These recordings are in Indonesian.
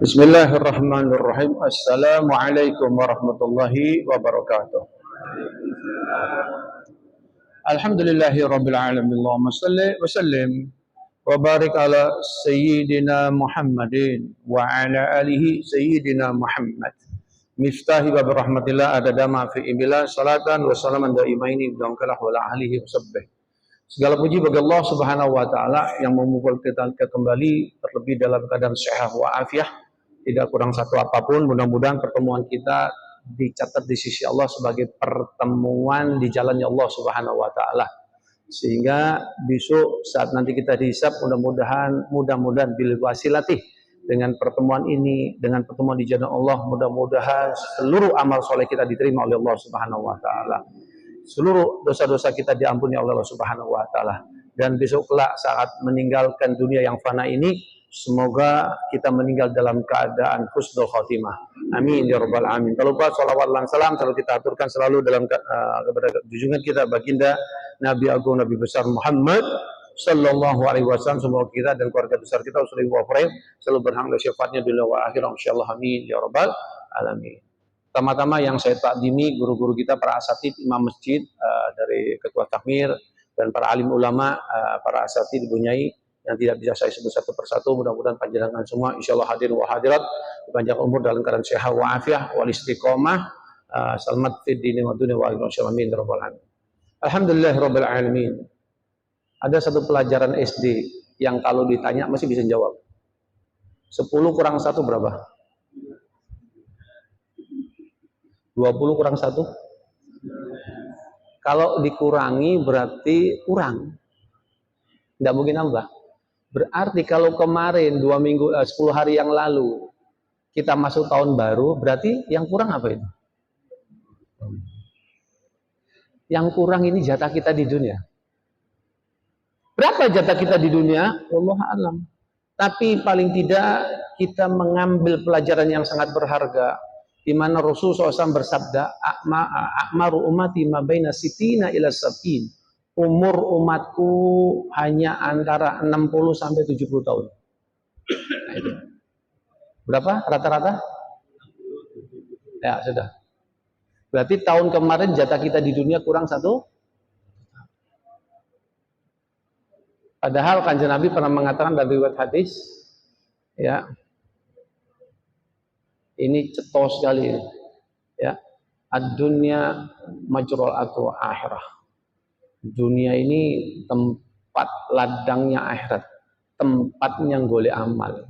Bismillahirrahmanirrahim. Assalamualaikum warahmatullahi wabarakatuh. Alhamdulillahi rabbil alamin. Allahumma salli wa sallim wa barik ala sayyidina Muhammadin wa ala alihi sayyidina Muhammad. Miftahi wa birahmatillah adada ma fi imbillah salatan wa salaman daimaini bidangkalah wa ala alihi wa sahbihi. Segala puji bagi Allah Subhanahu wa taala yang memukul kita kembali terlebih dalam keadaan sehat wa afiah, tidak kurang satu apapun. Mudah-mudahan pertemuan kita dicatat di sisi Allah sebagai pertemuan di jalannya Allah Subhanahu wa taala. Sehingga besok saat nanti kita dihisab, mudah-mudahan bil wasilatih dengan pertemuan ini, dengan pertemuan di jalan Allah, mudah-mudahan seluruh amal soleh kita diterima oleh Allah Subhanahu wa taala. Seluruh dosa-dosa kita diampuni oleh Allah Subhanahu wa taala. Dan besok kelak saat meninggalkan dunia yang fana ini, semoga kita meninggal dalam keadaan husnul khotimah. Amin ya rabbal alamin. Tak lupa salawat dan salam selalu kita aturkan selalu dalam kepada junjungan kita baginda Nabi Agung Nabi besar Muhammad sallallahu alaihi wasallam. Semoga kita dan keluarga besar kita selalu berhamdulillah syafaatnya dunia wa akhirah insyaallah. Amin ya rabbal alamin. Pertama-tama yang saya takdimi guru-guru kita, para asatid imam masjid, dari ketua takmir dan para alim ulama, para asatid bunyai yang tidak bisa saya sebut satu persatu. Mudah-mudahan panjenengan semua insyaallah hadir wa hadirat panjang umur dalam keadaan sehat wa afiah wal istiqomah, selamat fid dini wa dunya wa akhirat insyaallah. Amin rabbal alamin. Alhamdulillahirabbil alamin. Ada satu pelajaran SD yang kalau ditanya masih bisa jawab. 10 kurang 1 berapa? 20 kurang 1? Kalau dikurangi berarti kurang. Tidak mungkin nambah. Berarti kalau kemarin 10 hari yang lalu kita masuk tahun baru, berarti yang kurang apa itu? Yang kurang ini jatah kita di dunia. Berapa jatah kita di dunia? Wallahu a'lam. Tapi paling tidak kita mengambil pelajaran yang sangat berharga, di mana Rasulullah SAW bersabda, "A'maru ummati ma baina sitina ila sab'in." Umur umatku hanya antara 60 sampai 70 tahun. Nah, itu. Berapa rata-rata? Ya, sudah. Berarti tahun kemarin jatah kita di dunia kurang 1. Padahal Kanjeng Nabi pernah mengatakan dalam riwayat hadis, ya, ini cetos sekali, ya, ad-dunya majrul atu akhirah. Dunia ini tempat ladangnya akhirat, tempatnya golek amal,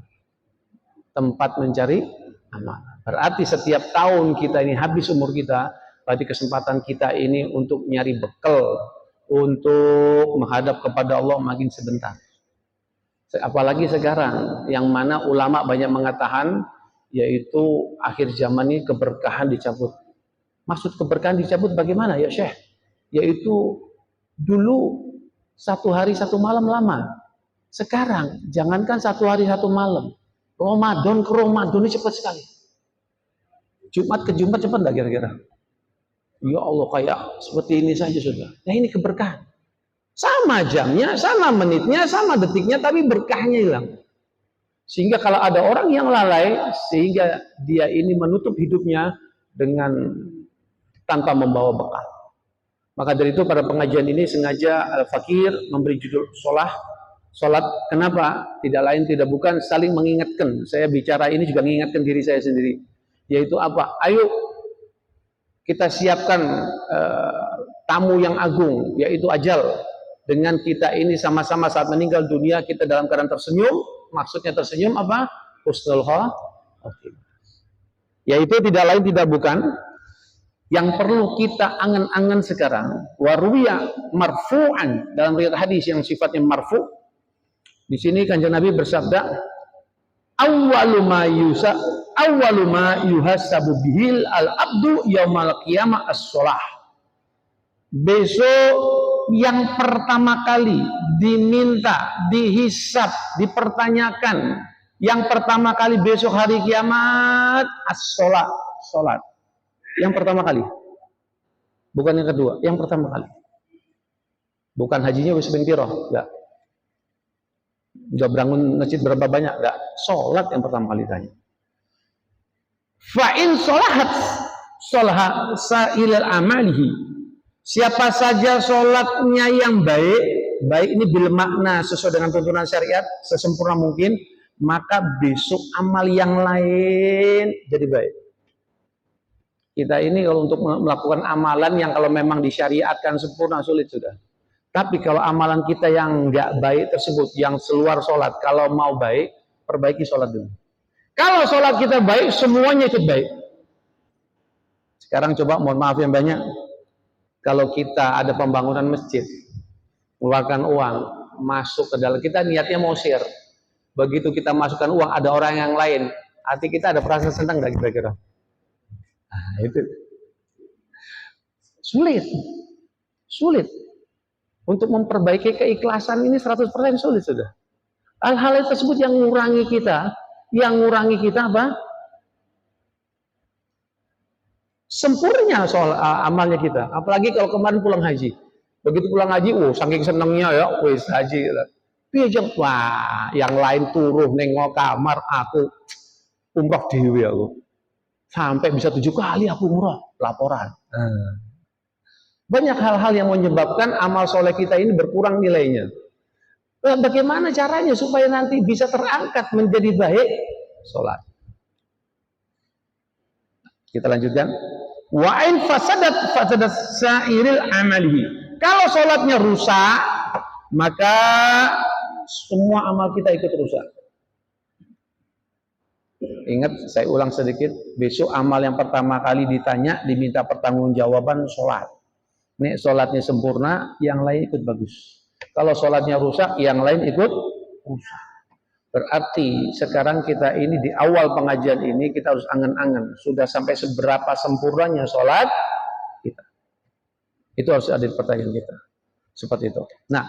tempat mencari amal. Berarti setiap tahun kita ini habis umur kita, berarti kesempatan kita ini untuk nyari bekal, untuk menghadap kepada Allah makin sebentar. Apalagi sekarang, yang mana ulama banyak mengatakan, yaitu akhir zaman ini keberkahan dicabut. Maksud keberkahan dicabut bagaimana ya Syekh? Yaitu dulu 1 hari 1 malam lama. Sekarang jangankan 1 hari 1 malam, Ramadan ke Ramadan ini cepat sekali. Jumat ke Jumat cepat enggak kira-kira? Ya Allah, kayak seperti ini saja sudah. Nah ini keberkahan. Sama jamnya, sama menitnya, sama detiknya, tapi berkahnya hilang. Sehingga kalau ada orang yang lalai, sehingga dia ini menutup hidupnya dengan tanpa membawa bekal. Maka dari itu pada pengajian ini sengaja Al-Fakir memberi judul Sholat. Kenapa? Tidak lain tidak bukan saling mengingatkan. Saya bicara ini juga mengingatkan diri saya sendiri. Yaitu apa? Ayo kita siapkan tamu yang agung, yaitu ajal. Dengan kita ini sama-sama saat meninggal dunia kita dalam keadaan tersenyum. Maksudnya tersenyum apa? Husnul khotimah. Yaitu tidak lain tidak bukan yang perlu kita angan-angan sekarang. Waruya marfu'an, dalam riwayat hadis yang sifatnya marfu'. Di sini Kanjeng Nabi bersabda, awwalu ma yuhasabu bihil al-abdu yaumal qiyamah as-shalah. Besok yang pertama kali diminta, dihisab, dipertanyakan, yang pertama kali besok hari kiamat as-shalah, salat. Yang pertama kali. Bukan yang kedua, yang pertama kali. Bukan hajinya wis ping pira, enggak. Udah bangun masjid berapa banyak, enggak. Salat yang pertama kali tanya. Fa in sholahat sholaha sa'ilal amalihi. Siapa saja sholatnya yang baik, baik ini bil makna sesuai dengan tuntunan syariat sesempurna mungkin, maka besok amal yang lain jadi baik. Kita ini kalau untuk melakukan amalan yang kalau memang disyariatkan sempurna sulit sudah. Tapi kalau amalan kita yang nggak baik tersebut, yang seluar sholat, kalau mau baik, perbaiki sholat dulu. Kalau sholat kita baik, semuanya ikut baik. Sekarang coba, mohon maaf yang banyak, kalau kita ada pembangunan masjid, mengeluarkan uang, masuk ke dalam, kita niatnya mau share. Begitu kita masukkan uang, ada orang yang lain, hati kita ada perasaan senang nggak kira-kira? Nah, itu sulit untuk memperbaiki keikhlasan ini 100% sulit sudah. Hal-hal tersebut yang ngurangi kita apa? Sempurna soal amalnya kita. Apalagi kalau kemarin pulang haji. Begitu pulang haji, saking senengnya ya, wis haji. Piye wah, yang lain turun nengok kamar, aku umrah dewe aku. Sampai bisa 7 kali aku umrah, laporan. Banyak hal-hal yang menyebabkan amal soleh kita ini berkurang nilainya. Bagaimana caranya supaya nanti bisa terangkat menjadi baik? Sholat. Kita lanjutkan. Wa in fasadat sa'iril amalihi. Kalau sholatnya rusak, maka semua amal kita ikut rusak. Ingat, saya ulang sedikit, besok amal yang pertama kali ditanya, diminta pertanggungjawaban sholat. Nek sholatnya sempurna, yang lain ikut bagus. Kalau sholatnya rusak, yang lain ikut rusak. Berarti sekarang kita ini di awal pengajian ini kita harus angan-angan sudah sampai seberapa sempurnanya sholat kita. Itu harus ada di pertanyaan kita. Seperti itu. Nah,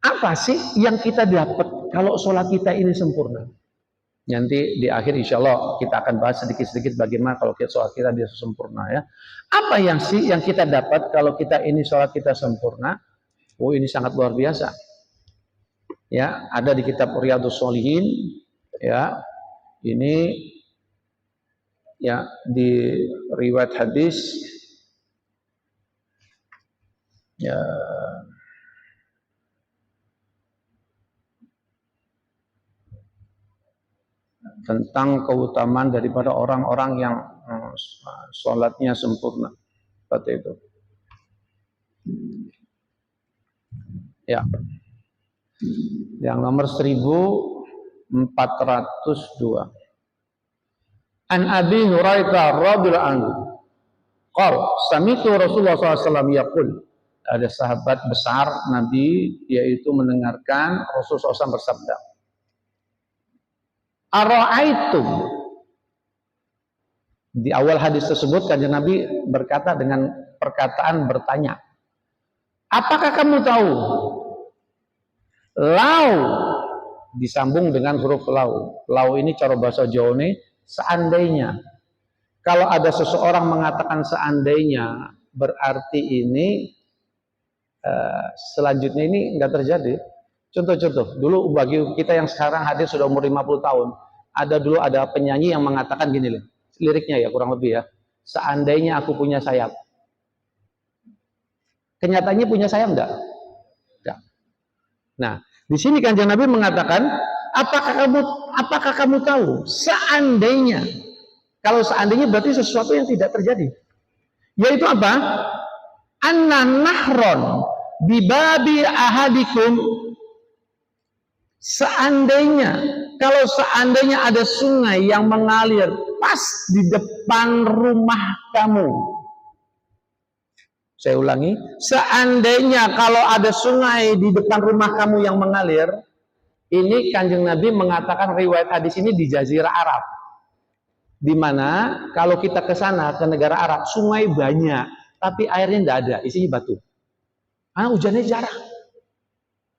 apa sih yang kita dapat kalau sholat kita ini sempurna? Nanti di akhir insya Allah kita akan bahas sedikit-sedikit bagaimana kalau sholat kita bisa sempurna ya. Apa yang kita dapat kalau kita ini sholat kita sempurna? Oh, ini sangat luar biasa. Ya, ada di kitab Riyadhus Shalihin ya. Ini ya di riwayat hadis ya tentang keutamaan daripada orang-orang yang sholatnya sempurna seperti itu. Ya. Yang nomor 1402. An Abi Hurairah radhiyallahu anhu. Qala sami'tu Rasulullah SAW yaqul. Ada sahabat besar Nabi yaitu mendengarkan Rasulullah SAW bersabda. Ara'aitum. Di awal hadis tersebut kanjeng Nabi berkata dengan perkataan bertanya. Apakah kamu tahu? Lau disambung dengan huruf lau. Lau ini cara bahasa Jawa ini seandainya. Kalau ada seseorang mengatakan seandainya, berarti ini selanjutnya ini enggak terjadi. Contoh-contoh, dulu bagi kita yang sekarang hadir sudah umur 50 tahun, ada penyanyi yang mengatakan gini loh, liriknya ya kurang lebih ya, seandainya aku punya sayap. Kenyataannya punya sayap enggak? Enggak. Nah, di sini kanjeng Nabi mengatakan, apakah kamu tahu seandainya? Kalau seandainya berarti sesuatu yang tidak terjadi. Yaitu apa? Anna nahron bibabi ahadikum. Kalau seandainya ada sungai yang mengalir pas di depan rumah kamu. Saya ulangi, seandainya kalau ada sungai di depan rumah kamu yang mengalir, Ini Kanjeng Nabi mengatakan riwayat hadis ini di Jazirah Arab. Di mana kalau kita ke sana, ke negara Arab, sungai banyak, tapi airnya tidak ada, isinya batu. Karena hujannya jarang.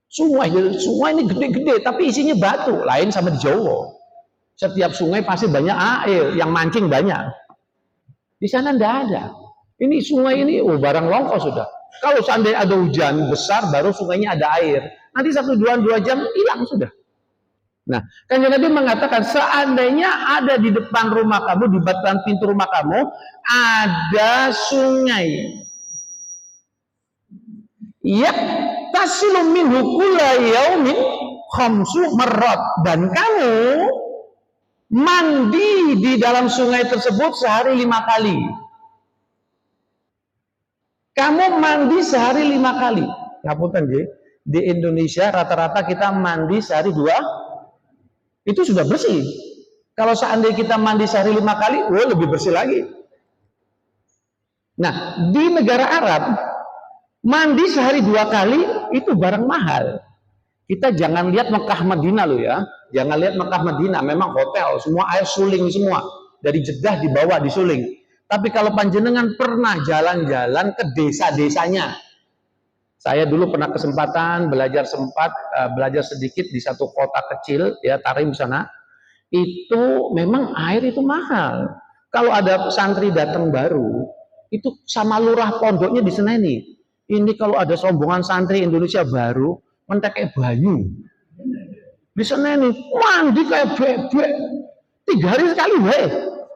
Sungai ini gede-gede, tapi isinya batu. Lain sama di Jawa. Setiap sungai pasti banyak air, yang mancing banyak. Di sana tidak ada. Ini sungai ini, barang longkos sudah. Kalau seandainya ada hujan besar, baru sungainya ada air. Nanti 1-2 jam hilang sudah. Nah, Kanjeng Nabi mengatakan seandainya ada di depan rumah kamu, di depan pintu rumah kamu, ada sungai. Ya, tasilu minhu kulla yaumin khamsu marrat. Dan kamu mandi di dalam sungai tersebut sehari 5 kali. Kamu mandi sehari 5 kali. Ngapunten, di Indonesia rata-rata kita mandi sehari 2. Itu sudah bersih. Kalau seandainya kita mandi sehari 5 kali, lebih bersih lagi. Nah, di negara Arab, mandi sehari 2 kali itu barang mahal. Kita jangan lihat Mekah Madinah loh ya. Jangan lihat Mekah Madinah, memang hotel, semua air suling semua. Dari Jeddah dibawa disuling. Tapi kalau panjenengan pernah jalan-jalan ke desa-desanya, saya dulu pernah kesempatan belajar sedikit di satu kota kecil, ya Tarim sana. Itu memang air itu mahal. Kalau ada santri datang baru, itu sama lurah pondoknya diseneni. Ini kalau ada rombongan santri Indonesia baru, mentek kayak bayu. Diseneni, mandi kayak bebek. 3 hari sekali,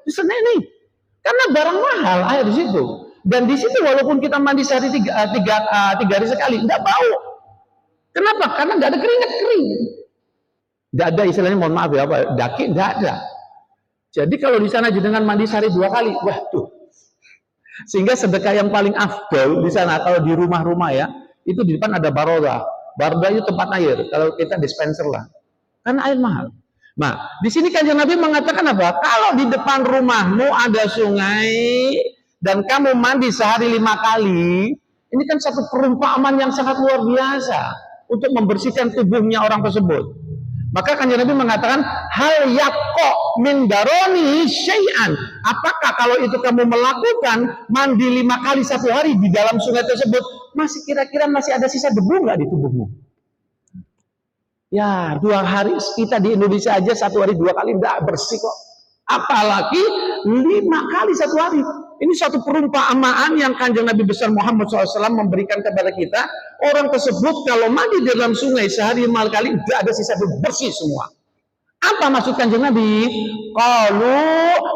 diseneni. Karena barang mahal air di situ. Dan di situ walaupun kita mandi sehari 3 hari sekali, tidak bau. Kenapa? Karena nggak ada kering. Nggak ada istilahnya, mohon maaf ya, daki nggak ada. Jadi kalau di sana jenengan mandi sehari 2 kali, Sehingga sedekah yang paling afdol di sana kalau di rumah-rumah ya, itu di depan ada barodah. Barodah itu tempat air. Kalau kita dispenser lah. Karena air mahal. Nah, di sini Kanjeng Nabi mengatakan apa? Kalau di depan rumahmu ada sungai dan kamu mandi sehari 5 kali, ini kan satu perumpamaan yang sangat luar biasa untuk membersihkan tubuhnya orang tersebut. Maka Kanjeng Nabi mengatakan, hal yakko min daroni syai'an. Apakah kalau itu kamu melakukan mandi 5 kali 1 hari di dalam sungai tersebut, masih kira-kira masih ada sisa debu nggak di tubuhmu? Ya, 2 hari kita di Indonesia aja 1 hari 2 kali tidak bersih kok. Apalagi 5 kali 1 hari. Ini satu perumpamaan yang Kanjeng Nabi besar Muhammad SAW memberikan kepada kita. Orang tersebut kalau mandi di dalam sungai sehari 5 kali tidak ada sisa debu, bersih semua. Apa maksud Kanjeng Nabi?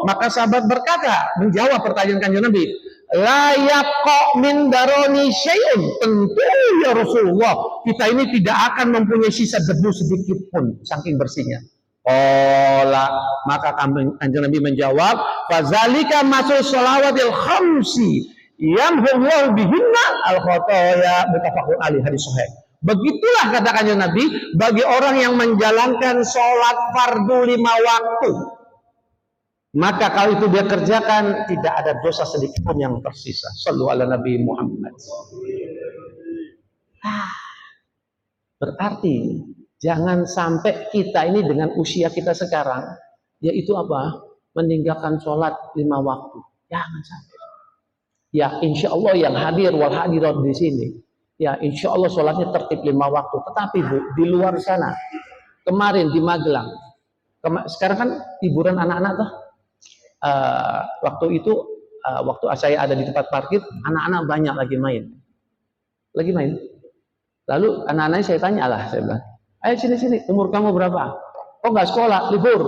Maka sahabat berkata, menjawab pertanyaan Kanjeng Nabi, la yaqa min daroni syai'un. Tentu ya Rasulullah, kita ini tidak akan mempunyai sisa debu sedikit pun saking bersihnya. Maka Kanjeng Nabi menjawab, fazalika masul shalawatil khamsi yamhullahu bihinna al khotoya, muttafaqun alaihi, hadis sahih. Begitulah kata Kanjeng Nabi bagi orang yang menjalankan sholat fardu 5 waktu. Maka kalau itu dia kerjakan, tidak ada dosa sedikit pun yang tersisa. Shallu ala Nabi Muhammad. Berarti jangan sampai kita ini dengan usia kita sekarang, yaitu apa? Meninggalkan sholat 5 waktu. Jangan sampai. Ya insya Allah yang hadir wal hadirat di sini, ya insya Allah sholatnya tertib 5 waktu. Tetapi Bu, di luar sana, kemarin di Magelang, sekarang kan hiburan anak-anak tuh. Waktu itu waktu saya ada di tempat parkir, anak-anak banyak lagi main. Lalu anak-anaknya saya tanya lah, saya bilang, ayo sini, umur kamu berapa? Oh nggak sekolah, libur.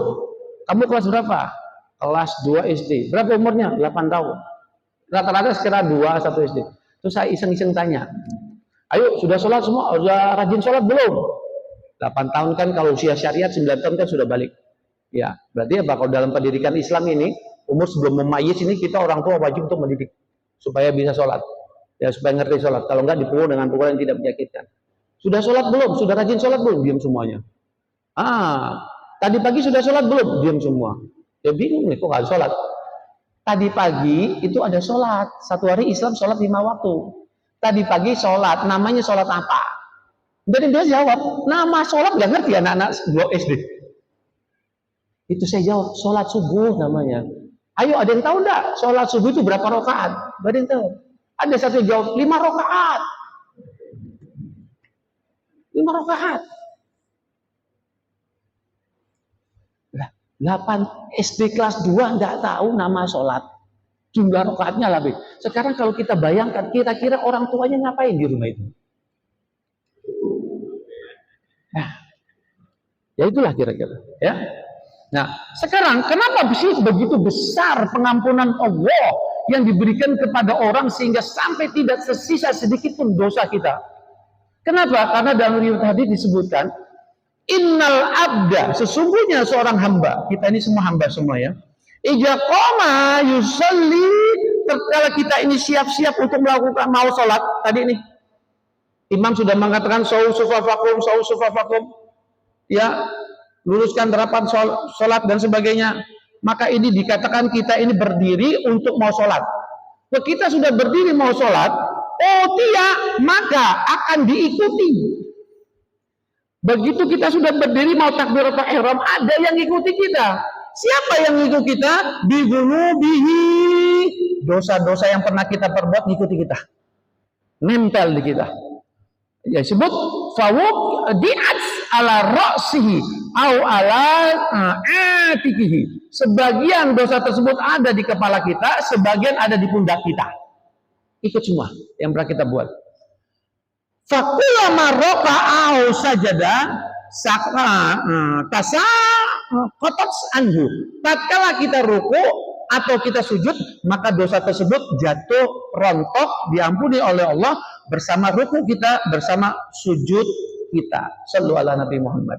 Kamu kelas berapa? Kelas 2 SD. Berapa umurnya? 8 tahun. Rata-rata sekitar 2 1 SD. Terus saya iseng-iseng tanya, ayo sudah sholat semua? Sudah rajin sholat belum? 8 tahun kan kalau usia syariat, 9 tahun kan sudah balik. Ya, berarti apa? Kalau dalam pendidikan Islam ini, umur sebelum memayyiz ini kita orang tua wajib untuk mendidik supaya bisa sholat, ya supaya ngerti sholat. Kalau enggak dipukul dengan pukulan yang tidak menyakitkan. Sudah sholat belum? Sudah rajin sholat belum? Diam semuanya. Tadi pagi sudah sholat belum? Diam semua. Ya bingung nih, kok nggak sholat? Tadi pagi itu ada sholat. 1 hari Islam sholat 5 waktu. Tadi pagi sholat, namanya sholat apa? Jadi dia jawab, nama sholat nggak ngerti anak-anak 2 SD. Itu saya jawab, sholat subuh namanya. Ayo, ada yang tahu enggak? Sholat subuh itu berapa rakaat? Ada yang tahu? Ada satu yang jawab, 5 rakaat. 5 rakaat. 8 SD kelas 2 enggak tahu nama sholat. Jumlah rakaatnya lebih. Sekarang kalau kita bayangkan, kira-kira orang tuanya ngapain di rumah itu? Nah, ya itulah kira-kira. Ya. Nah, sekarang kenapa begitu besar pengampunan Allah yang diberikan kepada orang sehingga sampai tidak tersisa sedikit pun dosa kita? Kenapa? Karena dalam riwayat hadis disebutkan, innal abda, sesungguhnya seorang hamba, kita ini semua hamba semua ya. Idza qama yusalli, tatkala kita ini siap-siap untuk melakukan mau salat, tadi ini imam sudah mengatakan sawu sufafakum, ya, luruskan derapan sholat dan sebagainya, maka ini dikatakan kita ini berdiri untuk mau sholat. Kalau kita sudah berdiri mau sholat, oh tidak, maka akan diikuti. Begitu kita sudah berdiri mau takbiratul ihram, ada yang ikuti kita. Siapa yang ngikuti kita? Bidunubihi, dosa-dosa yang pernah kita perbuat ngikuti kita, nempel di kita. Ya, disebut fawq di'at ala ra'sihi au ala atikihi. Sebagian dosa tersebut ada di kepala kita, sebagian ada di pundak kita. Ikut semua yang pernah kita buat. Fakullama raqa'u sajada qatats anhu. Tatkala kita ruku atau kita sujud, maka dosa tersebut jatuh rontok, diampuni oleh Allah bersama ruku kita, bersama sujud kita. Shallu ala Nabi Muhammad.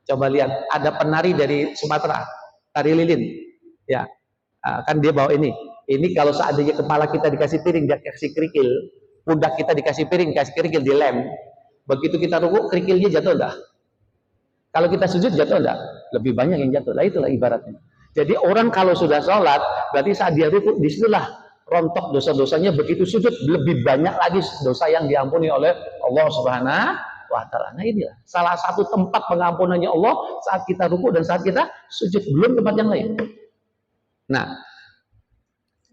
Coba lihat, ada penari dari Sumatera, tari lilin. Ya, kan dia bawa ini. Ini kalau seandainya kepala kita dikasih piring, dikasih kerikil, pundak kita dikasih piring, dikasih kerikil, dilem. Begitu kita ruku, kerikilnya jatuh enggak? Kalau kita sujud jatuh enggak? Lebih banyak yang jatuh. Lah itulah ibaratnya. Jadi orang kalau sudah sholat, berarti saat dia ruku, disitulah rontok dosa-dosanya. Begitu sujud, lebih banyak lagi dosa yang diampuni oleh Allah Subhanahu wa Ta'ala. Nah inilah salah satu tempat pengampunannya Allah saat kita ruku dan saat kita sujud, belum tempat yang lain. Nah,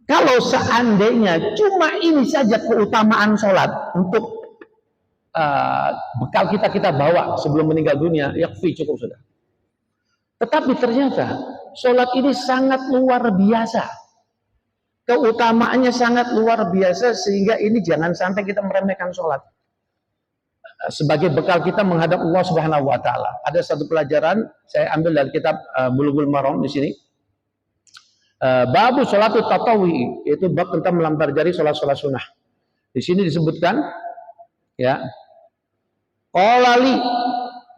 kalau seandainya cuma ini saja keutamaan sholat untuk bekal kita bawa sebelum meninggal dunia, yakfi, cukup sudah. Tetapi ternyata sholat ini sangat luar biasa. Keutamaannya sangat luar biasa sehingga ini jangan sampai kita meremehkan sholat. Sebagai bekal kita menghadap Allah Subhanahu wa Ta'ala. Ada satu pelajaran saya ambil dari kitab Bulughul Maram di sini. Babu sholatut tatawwi, itu bab tentang melampar jari sholat-sholat sunnah. Di sini disebutkan, ya, qolali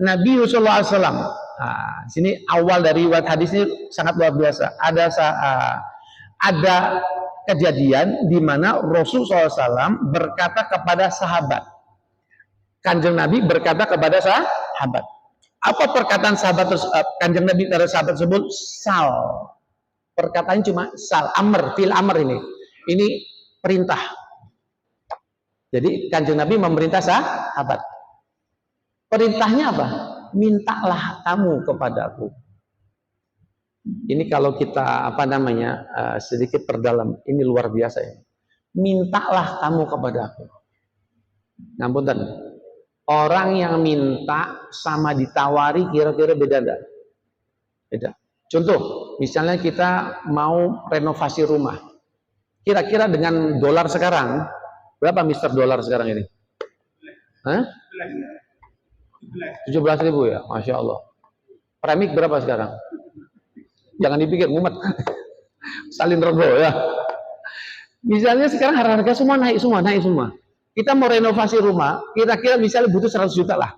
Nabi sallallahu alaihi wasallam. Nah, sini awal dari riwayat hadis ini sangat luar biasa. Ada kejadian di mana Rasulullah SAW berkata kepada sahabat. Kanjeng Nabi berkata kepada sahabat. Apa perkataan sahabat Kanjeng Nabi kepada sahabat tersebut? Sal. Perkataan cuma sal, amr, fil amr ini. Ini perintah. Jadi Kanjeng Nabi memerintah sahabat. Perintahnya apa? Mintalah kamu kepadaku. Ini kalau kita sedikit perdalam, ini luar biasa ya. Mintalah kamu kepadaku. Ngapunten. Orang yang minta sama ditawari kira-kira beda enggak? Beda. Contoh, misalnya kita mau renovasi rumah. Kira-kira dengan dolar sekarang, berapa Mister dolar sekarang ini? Hah? 17.000 ya, Masya Allah. Premik berapa sekarang? Jangan dipikir mumet. Salin rego ya. Misalnya sekarang harga semua naik semua. Kita mau renovasi rumah, kira-kira misalnya butuh 100 juta lah.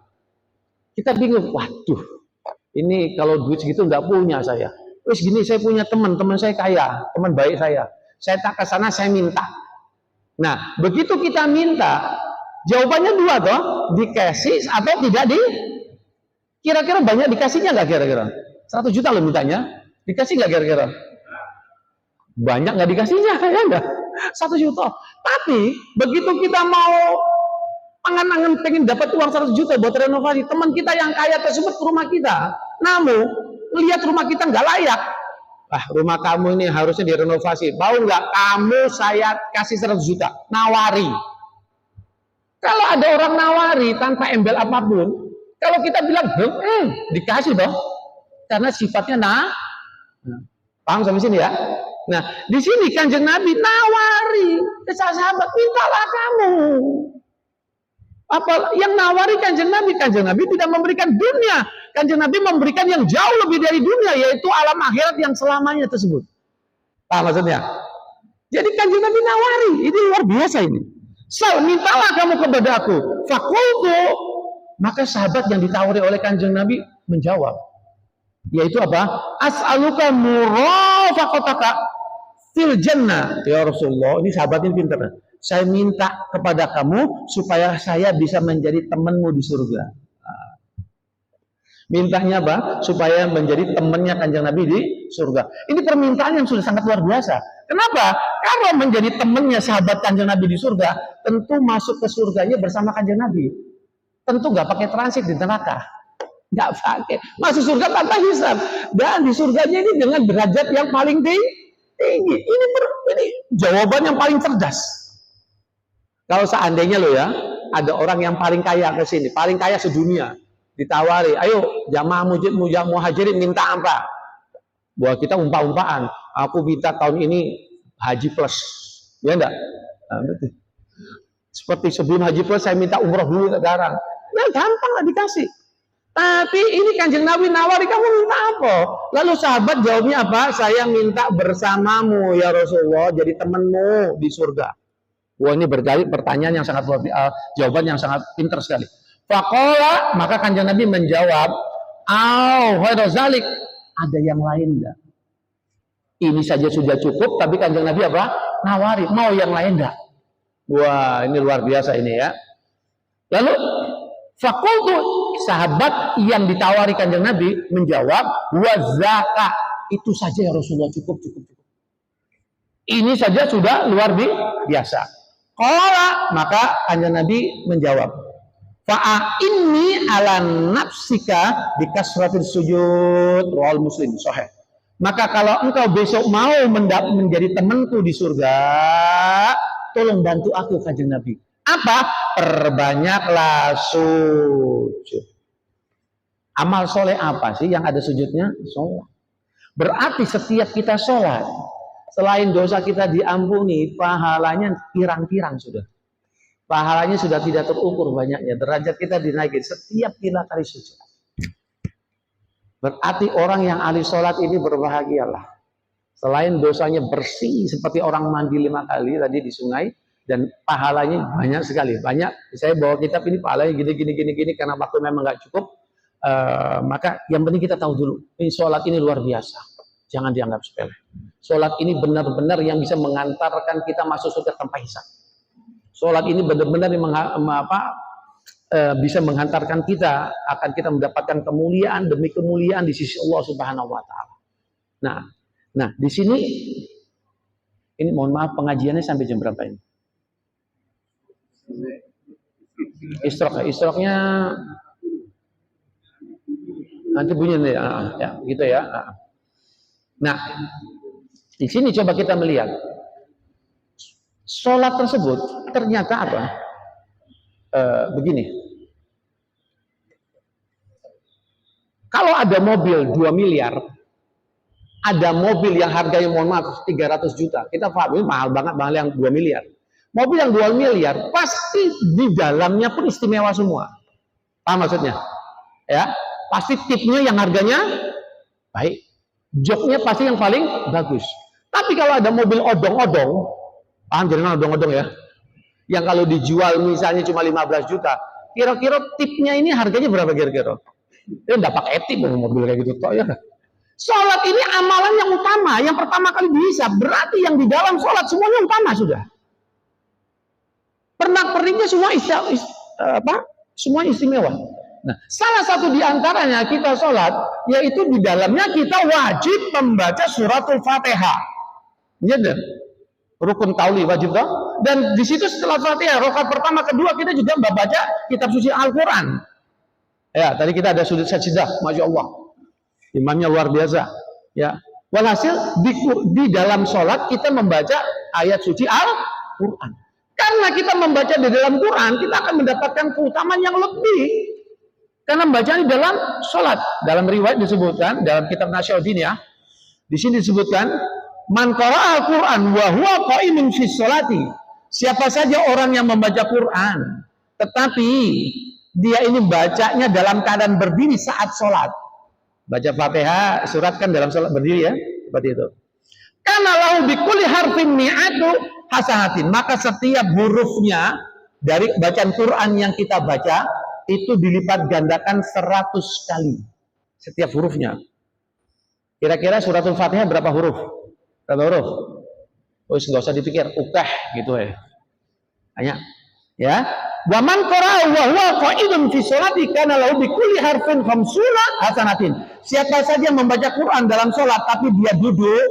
Kita bingung, waduh, ini kalau duit segitu nggak punya saya. Terus gini, saya punya teman saya kaya, teman baik saya. Saya tak ke sana, saya minta. Nah, begitu kita minta, jawabannya dua toh, dikasih atau tidak di. Kira-kira banyak dikasihnya nggak kira-kira? 100 juta loh mintanya, dikasih nggak kira-kira? Banyak nggak dikasihnya, ya enggak? 1 juta. Tapi begitu kita mau Angan-angan pengen dapat uang 100 juta buat renovasi. Teman kita yang kaya tersebut ke rumah kita. Namun, melihat rumah kita nggak layak. Rumah kamu ini harusnya direnovasi. Mau nggak? Kamu saya kasih 100 juta. Nawari. Kalau ada orang nawari tanpa embel apapun, kalau kita bilang, dikasih dong. Karena sifatnya paham sampai sini ya? Nah, di sini Kanjeng Nabi nawari ke sahabat, mintalah kamu. Apa yang nawari Kanjeng Nabi? Kanjeng Nabi tidak memberikan dunia. Kanjeng Nabi memberikan yang jauh lebih dari dunia, yaitu alam akhirat yang selamanya tersebut. Paham maksudnya? Jadi Kanjeng Nabi nawari, ini luar biasa ini. Mintalah kamu kepada aku. Fakultu. Maka sahabat yang ditawari oleh Kanjeng Nabi menjawab, yaitu apa? As'aluka murafaqataka fil jannah. Ya Rasulullah, ini sahabat ini pintar. Saya minta kepada kamu supaya saya bisa menjadi temanmu di surga. Mintanya apa? Supaya menjadi temannya Kanjeng Nabi di surga. Ini permintaan yang sudah sangat luar biasa. Kenapa? Kalau menjadi temannya sahabat Kanjeng Nabi di surga, tentu masuk ke surganya bersama Kanjeng Nabi. Tentu nggak pakai transit di neraka. Nggak pakai. Masuk surga tanpa hisab. Dan di surganya ini dengan derajat yang paling tinggi. Ini jawaban yang paling cerdas. Kalau seandainya lo ya, ada orang yang paling kaya ke sini, paling kaya sedunia, ditawari, ayo jamaah muhajirin minta apa? Buat kita umpah-umpahan. Aku minta tahun ini haji plus, ya enggak? Nah, betul. Seperti sebelum haji plus saya minta umroh dulu sekarang. Ya gampang lah dikasih. Tapi ini Kanjeng Nabi nawari, kamu minta apa? Lalu sahabat jawabnya apa? Saya minta bersamamu ya Rasulullah, jadi temanmu di surga. Wah, ini berkali pertanyaan yang sangat jawaban yang sangat pintar sekali. Faqala, maka Kanjeng Nabi menjawab, ghairazalik, ada yang lain enggak? Ini saja sudah cukup, tapi Kanjeng Nabi apa? Nawari, mau yang lain enggak? Wah, ini luar biasa ini ya. Lalu faqultu, sahabat yang ditawari Kanjeng Nabi menjawab, wa zakat, itu saja ya Rasulullah, cukup. Ini saja sudah luar biasa. Qala, maka Kanjeng Nabi menjawab, fa'inni ala nafsika bikasratil sujud, rawal Muslim sahih. Maka kalau engkau besok mau menjadi temanku di surga, tolong bantu aku Kanjeng Nabi. Apa? Perbanyaklah sujud. Amal soleh apa sih yang ada sujudnya? Sholat. Berarti setiap kita sholat, selain dosa kita diampuni, pahalanya pirang-pirang sudah. Pahalanya sudah tidak terukur banyaknya. Derajat kita dinaikin setiap kita kali sujud. Berarti orang yang ahli sholat ini berbahagialah. Selain dosanya bersih seperti orang mandi 5 kali tadi di sungai, dan pahalanya banyak sekali. Banyak. Saya bawa kitab ini pahalanya gini karena waktu memang nggak cukup. Maka yang penting kita tahu dulu, ini sholat ini luar biasa. Jangan dianggap sepele. Sholat ini benar-benar yang bisa mengantarkan kita masuk surga tanpa hisab. Sholat ini benar-benar bisa menghantarkan kita, akan kita mendapatkan kemuliaan demi kemuliaan di sisi Allah Subhanahu wa taala. Nah, di sini ini mohon maaf pengajiannya sampai jam berapa ini? Isyroknya nanti bunyi nih, ya, gitu ya. Nah, di sini coba kita melihat sholat tersebut ternyata apa? Begini, kalau ada mobil 2 miliar, ada mobil yang harganya mohon maaf 300 juta, kita paham ini mahal banget, mahal yang 2 miliar. Mobil yang 2 miliar pasti di dalamnya pun istimewa semua. Paham maksudnya? Ya, pasti tipnya yang harganya baik, joknya pasti yang paling bagus. Tapi kalau ada mobil odong-odong, paham jaringan odong-odong ya? Yang kalau dijual misalnya cuma 15 juta, kira-kira tipnya ini harganya berapa kira-kira? Ya enggak pakai tip mobil kayak gitu toh ya. Sholat ini amalan yang utama, yang pertama kali dihisab. Berarti yang di dalam sholat semuanya utama sudah. Pernak-perniknya semua semua istimewa. Nah, salah satu di antaranya kita sholat, yaitu di dalamnya kita wajib membaca suratul Fatihah. Ya, Rukun kauli wajib toh. Dan di situ setelah Fatihah, rakaat pertama, kedua kita juga membaca kitab suci Al-Qur'an. Ya, tadi kita ada sujud sajdah, Masya Allah. Imamnya luar biasa. Ya. Walhasil di dalam sholat kita membaca ayat suci Al-Qur'an. Karena kita membaca di dalam Quran, kita akan mendapatkan keutamaan yang lebih. Karena membaca di dalam sholat. Dalam riwayat disebutkan, dalam kitab Nasyuddin ya, di sini disebutkan, man qara'a al-Qur'an wa huwa qa'imun fi sholati. Siapa saja orang yang membaca Quran, tetapi dia ini bacanya dalam keadaan berdiri saat sholat. Baca Fatihah, surat kan dalam sholat berdiri ya, seperti itu. Karena lahu bikulli harfin mi'atu hasanatin, maka setiap hurufnya dari bacaan Quran yang kita baca itu dilipat gandakan 100 kali setiap hurufnya. Kira-kira suratul Fatihah berapa huruf? Berapa huruf? Oh, nggak usah dipikir, ukah gitu ya. Hanya ya. Wa man qara'a wa huwa qa'idun fi sholati kana lahu bikulli harfin khamsuna hasanatin. Siapa saja membaca Quran dalam sholat tapi dia duduk,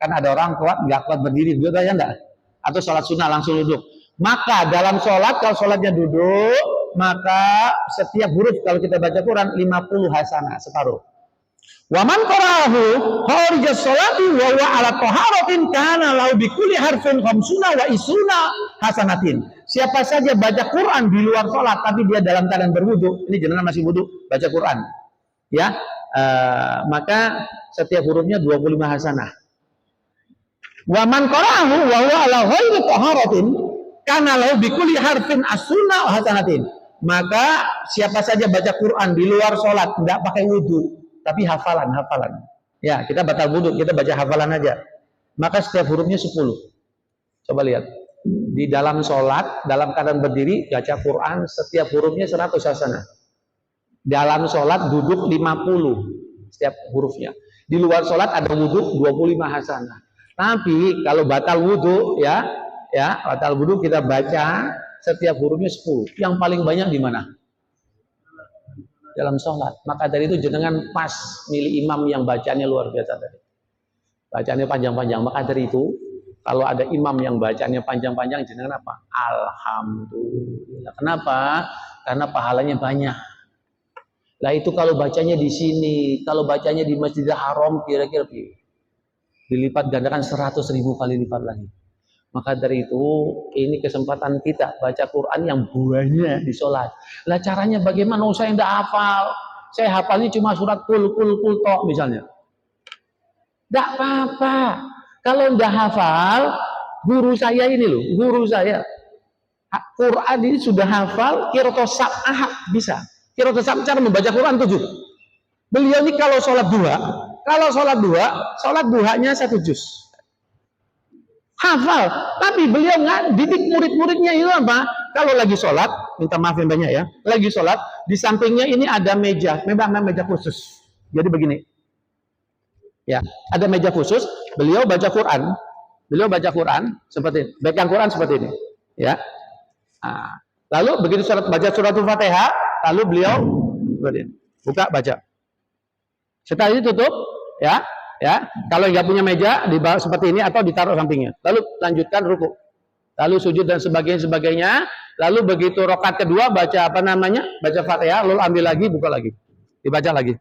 kan ada orang nggak kuat berdiri, duduk aja enggak? Atau sholat sunnah langsung duduk. Maka dalam sholat, kalau sholatnya duduk, maka setiap huruf kalau kita baca Quran 50 hasanah, separuh. Wa man qara'ahu kharijas sholati wa huwa ala taharatin kana lahu bikulli harfin khamsuna wa isuna hasanatin. Siapa saja baca Quran di luar sholat tapi dia dalam keadaan berwudu, ini jenengan masih wudu baca Quran, ya, maka setiap hurufnya 25 hasanah. Wa man qara'ahu wa huwa ala ghairi taharatin kana lahu bikulli harfin asuna hasanatin. Maka siapa saja baca Quran di luar sholat, tidak pakai wudu, tapi hafalan. Ya, kita batal wudu, kita baca hafalan aja. Maka setiap hurufnya 10. Coba lihat. Di dalam sholat, dalam keadaan berdiri, baca Quran, setiap hurufnya 100 hasanah. Dalam sholat duduk 50 setiap hurufnya. Di luar sholat ada wudu 25 hasanah. Tapi kalau batal wudu ya, batal wudu kita baca setiap hurufnya 10. Yang paling banyak di mana? Dalam sholat. Maka dari itu jenengan pas milih imam yang bacanya luar biasa tadi. Bacanya panjang-panjang. Maka dari itu kalau ada imam yang bacanya panjang-panjang, jenengan apa? Alhamdulillah. Kenapa? Karena pahalanya banyak. Lah itu kalau bacanya di sini, kalau bacanya di Masjidil Haram kira-kira dilipat gandakan 100.000 kali lipat lagi. Maka dari itu ini kesempatan kita baca Quran yang banyak di sholat. Lah caranya bagaimana? Saya tidak hafal. Saya hafalnya cuma surat kul tok misalnya. Tidak apa-apa. Kalau tidak hafal, guru saya ini loh, guru saya Quran ini sudah hafal, qira'atu sab'ah bisa. Qira'atu sab'ah cara membaca Quran 7. Beliau ini kalau sholat duhanya 1 juz. Hafal, tapi beliau nggak didik murid-muridnya itu apa? Kalau lagi sholat, minta maaf yang banyak ya, lagi sholat, di sampingnya ini ada meja, memang meja khusus. Jadi begini, ya, ada meja khusus, beliau baca Quran seperti ini, bacaan Quran seperti ini, ya. Nah, lalu begitu baca suratul Fatihah, lalu beliau buka baca. Setelah itu tutup, ya. Kalau nggak punya meja di bawah seperti ini atau ditaruh sampingnya. Lalu lanjutkan ruku, lalu sujud dan sebagainya. Lalu begitu rakaat kedua baca baca Fatihah, lalu ambil lagi, buka lagi, dibaca lagi.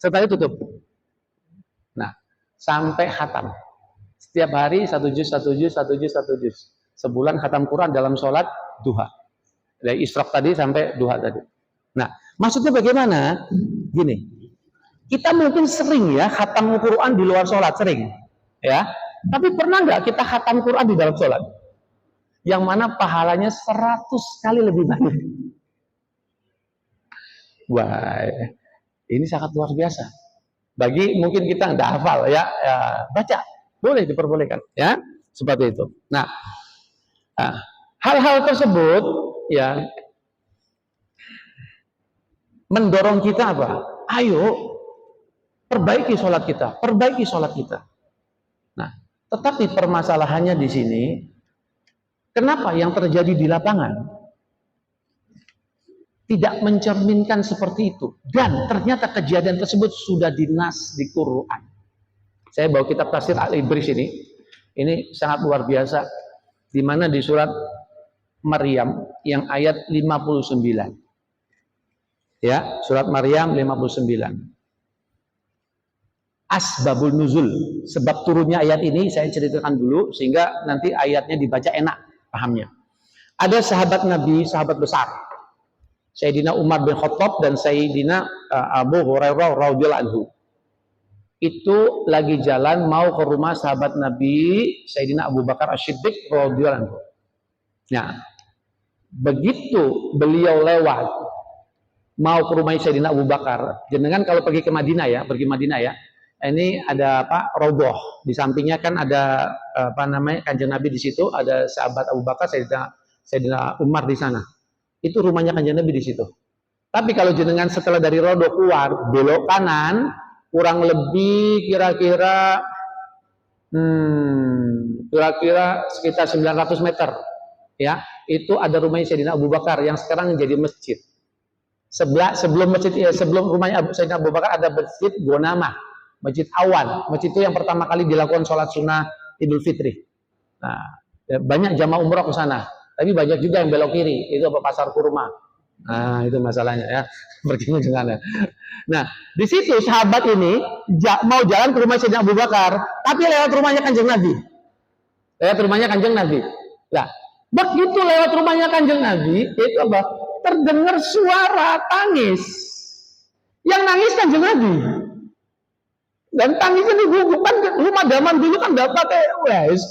Setelah itu tutup. Nah, sampai khatam. Setiap hari 1 juz. Sebulan khatam Quran dalam sholat duha. Dari isyraq tadi sampai duha tadi. Nah, maksudnya bagaimana? Gini. Kita mungkin sering ya khatam Quran di luar sholat, sering. Ya. Tapi pernah nggak kita khatam Quran di dalam sholat? Yang mana pahalanya 100 kali lebih banyak. Wah, ini sangat luar biasa. Bagi mungkin kita nggak hafal ya, baca. Boleh, diperbolehkan. Ya, seperti itu. Nah, hal-hal tersebut ya mendorong kita apa? Ayo perbaiki sholat kita. Nah, tetapi permasalahannya di sini, kenapa yang terjadi di lapangan tidak mencerminkan seperti itu? Dan ternyata kejadian tersebut sudah dinas di Quran. Saya bawa kitab tafsir Al-Ibris ini. Ini sangat luar biasa. Di mana di surat Maryam yang ayat 59. Ya, surat Maryam 59. Asbabul nuzul, sebab turunnya ayat ini saya ceritakan dulu sehingga nanti ayatnya dibaca enak pahamnya. Ada sahabat Nabi, sahabat besar, Sayyidina Umar bin Khattab dan Sayyidina Abu Hurairah radhiyallahu anhu. Itu lagi jalan mau ke rumah sahabat Nabi Sayyidina Abu Bakar As-Siddiq radhiyallahu anhu. Nah, begitu beliau lewat mau ke rumah Sayyidina Abu Bakar, jenengan kalau pergi ke Madinah ya, pergi Madinah ya. Ini ada apa? Roboh. Di sampingnya kan ada apa namanya? Kanjeng Nabi di situ, ada sahabat Abu Bakar, Sayyidina Umar di sana. Itu rumahnya Kanjeng Nabi di situ. Tapi kalau jenengan setelah dari roboh keluar, belok kanan, kurang lebih kira-kira sekitar 900 meter. Ya, itu ada rumahnya Sayyidina Abu Bakar yang sekarang jadi masjid. Sebelum rumahnya Sayyidina Abu Bakar ada masjid Gonama. Masjid Awan, masjid itu yang pertama kali dilakukan sholat sunnah Idul Fitri. Nah, banyak jamaah umroh ke sana, tapi banyak juga yang belok kiri, itu apa pasar kurma. Nah, itu masalahnya ya, berkinya jangan ya. Nah, di situ sahabat ini mau jalan ke rumah Sayyidina Abu Bakar, tapi lewat rumahnya Kanjeng Nabi. Lewat rumahnya Kanjeng Nabi. Nah, begitu lewat rumahnya Kanjeng Nabi, itu apa? Terdengar suara tangis. Yang nangis Kanjeng Nabi. Dan tangisnya bukan rumah zaman dulu kan enggak pakai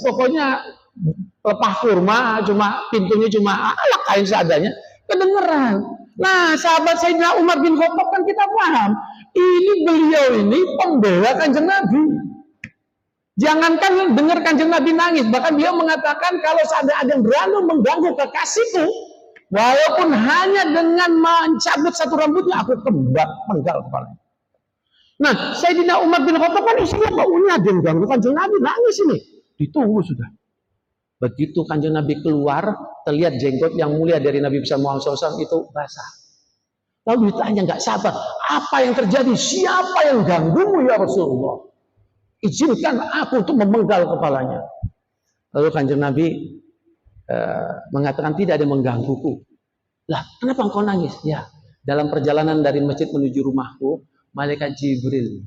pokoknya lepah kurma, cuma pintunya cuma kain seadanya, kedengeran. Nah, sahabat Sayyidina Umar bin Khattab kan kita paham, ini beliau ini pembela Kanjeng Nabi. Jangankan dengar Kanjeng Nabi nangis, bahkan dia mengatakan kalau ada yang berani mengganggu kekasihku, walaupun hanya dengan mencabut satu rambutnya, aku penggal kepalanya. Nah, Sayyidina Umar bin Khattab kan isinya baunya ada yang ganggu Kanjeng Nabi, nangis ini. Ditunggu sudah. Begitu Kanjeng Nabi keluar, terlihat jenggot yang mulia dari Nabi besar Muhammad SAW itu basah. Lalu ditanya nggak sabar, apa yang terjadi? Siapa yang ganggumu ya Rasulullah? Izinkan aku untuk memenggal kepalanya. Lalu Kanjeng Nabi mengatakan tidak ada yang menggangguku. Lah, kenapa engkau nangis? Ya, dalam perjalanan dari masjid menuju rumahku, Malaikat Jibril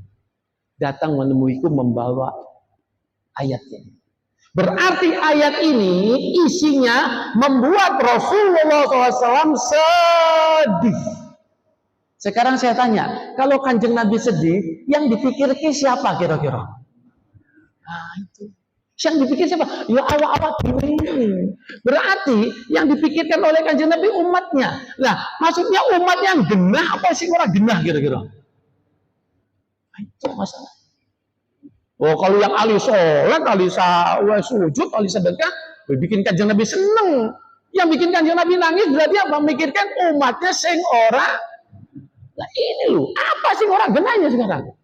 datang menemuiku membawa ayat ini. Berarti ayat ini isinya membuat Rasulullah SAW sedih. Sekarang saya tanya, kalau Kanjeng Nabi sedih, yang dipikirkan siapa kira-kira? Nah itu. Yang dipikir siapa? Ya awak-awak ini. Berarti yang dipikirkan oleh Kanjeng Nabi umatnya. Nah, maksudnya umat yang genah apa sih orang genah kira-kira? Itu masalah. Oh, kalau yang ahli sholat, ahli sujud, ahli sedekah, bikin Kanjeng Nabi seneng. Yang bikin Kanjeng Nabi nangis berarti apa? Memikirkan umatnya sing ora. Nah ini loh, apa sih orang genahnya sekarang?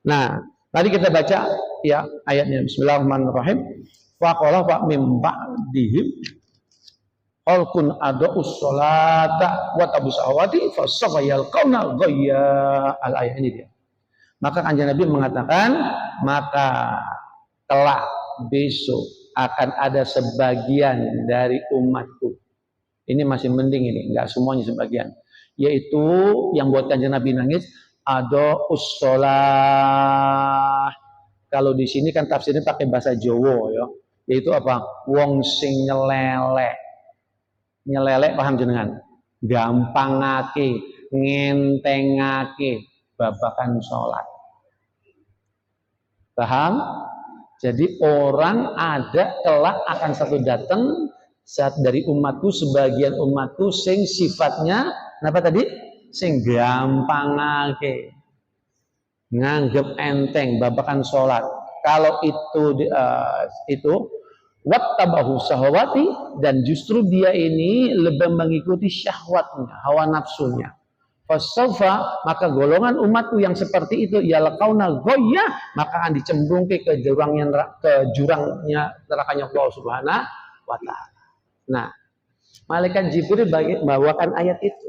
Nah, tadi kita baca ya ayatnya. Bismillahirrahmanirrahim. Faqala fa mim ba'dihim qalqun adus sholata wa tabusawati fasawfa yalqauna ghayya. Al-ayat ini dia. Maka Kanjeng Nabi mengatakan, maka kelak besok akan ada sebagian dari umatku. Ini masih mending ini, enggak semuanya sebagian. Yaitu yang buat Kanjeng Nabi nangis, ada usholah. Kalau di sini kan tafsirnya pakai bahasa Jawa ya. Yaitu apa? Wong sing nyelelek. Nyelelek paham jenengan? Gampangake, ngentengake babakan sholat. Paham? Jadi orang ada kelak akan satu datang saat dari umatku, sebagian umatku sing sifatnya apa tadi? Sing gampangake, nganggep enteng babakan sholat. Kalau itu wattabahu syahwati, dan justru dia ini lebih mengikuti syahwatnya, hawa nafsunya. Fasawfa, maka golongan umatku yang seperti itu yalqauna ghayya, maka akan dicemplungke ke jurangnya nerakanya Allah Subhanahu wa taala. Nah, malaikat Jibril bawakan ayat itu.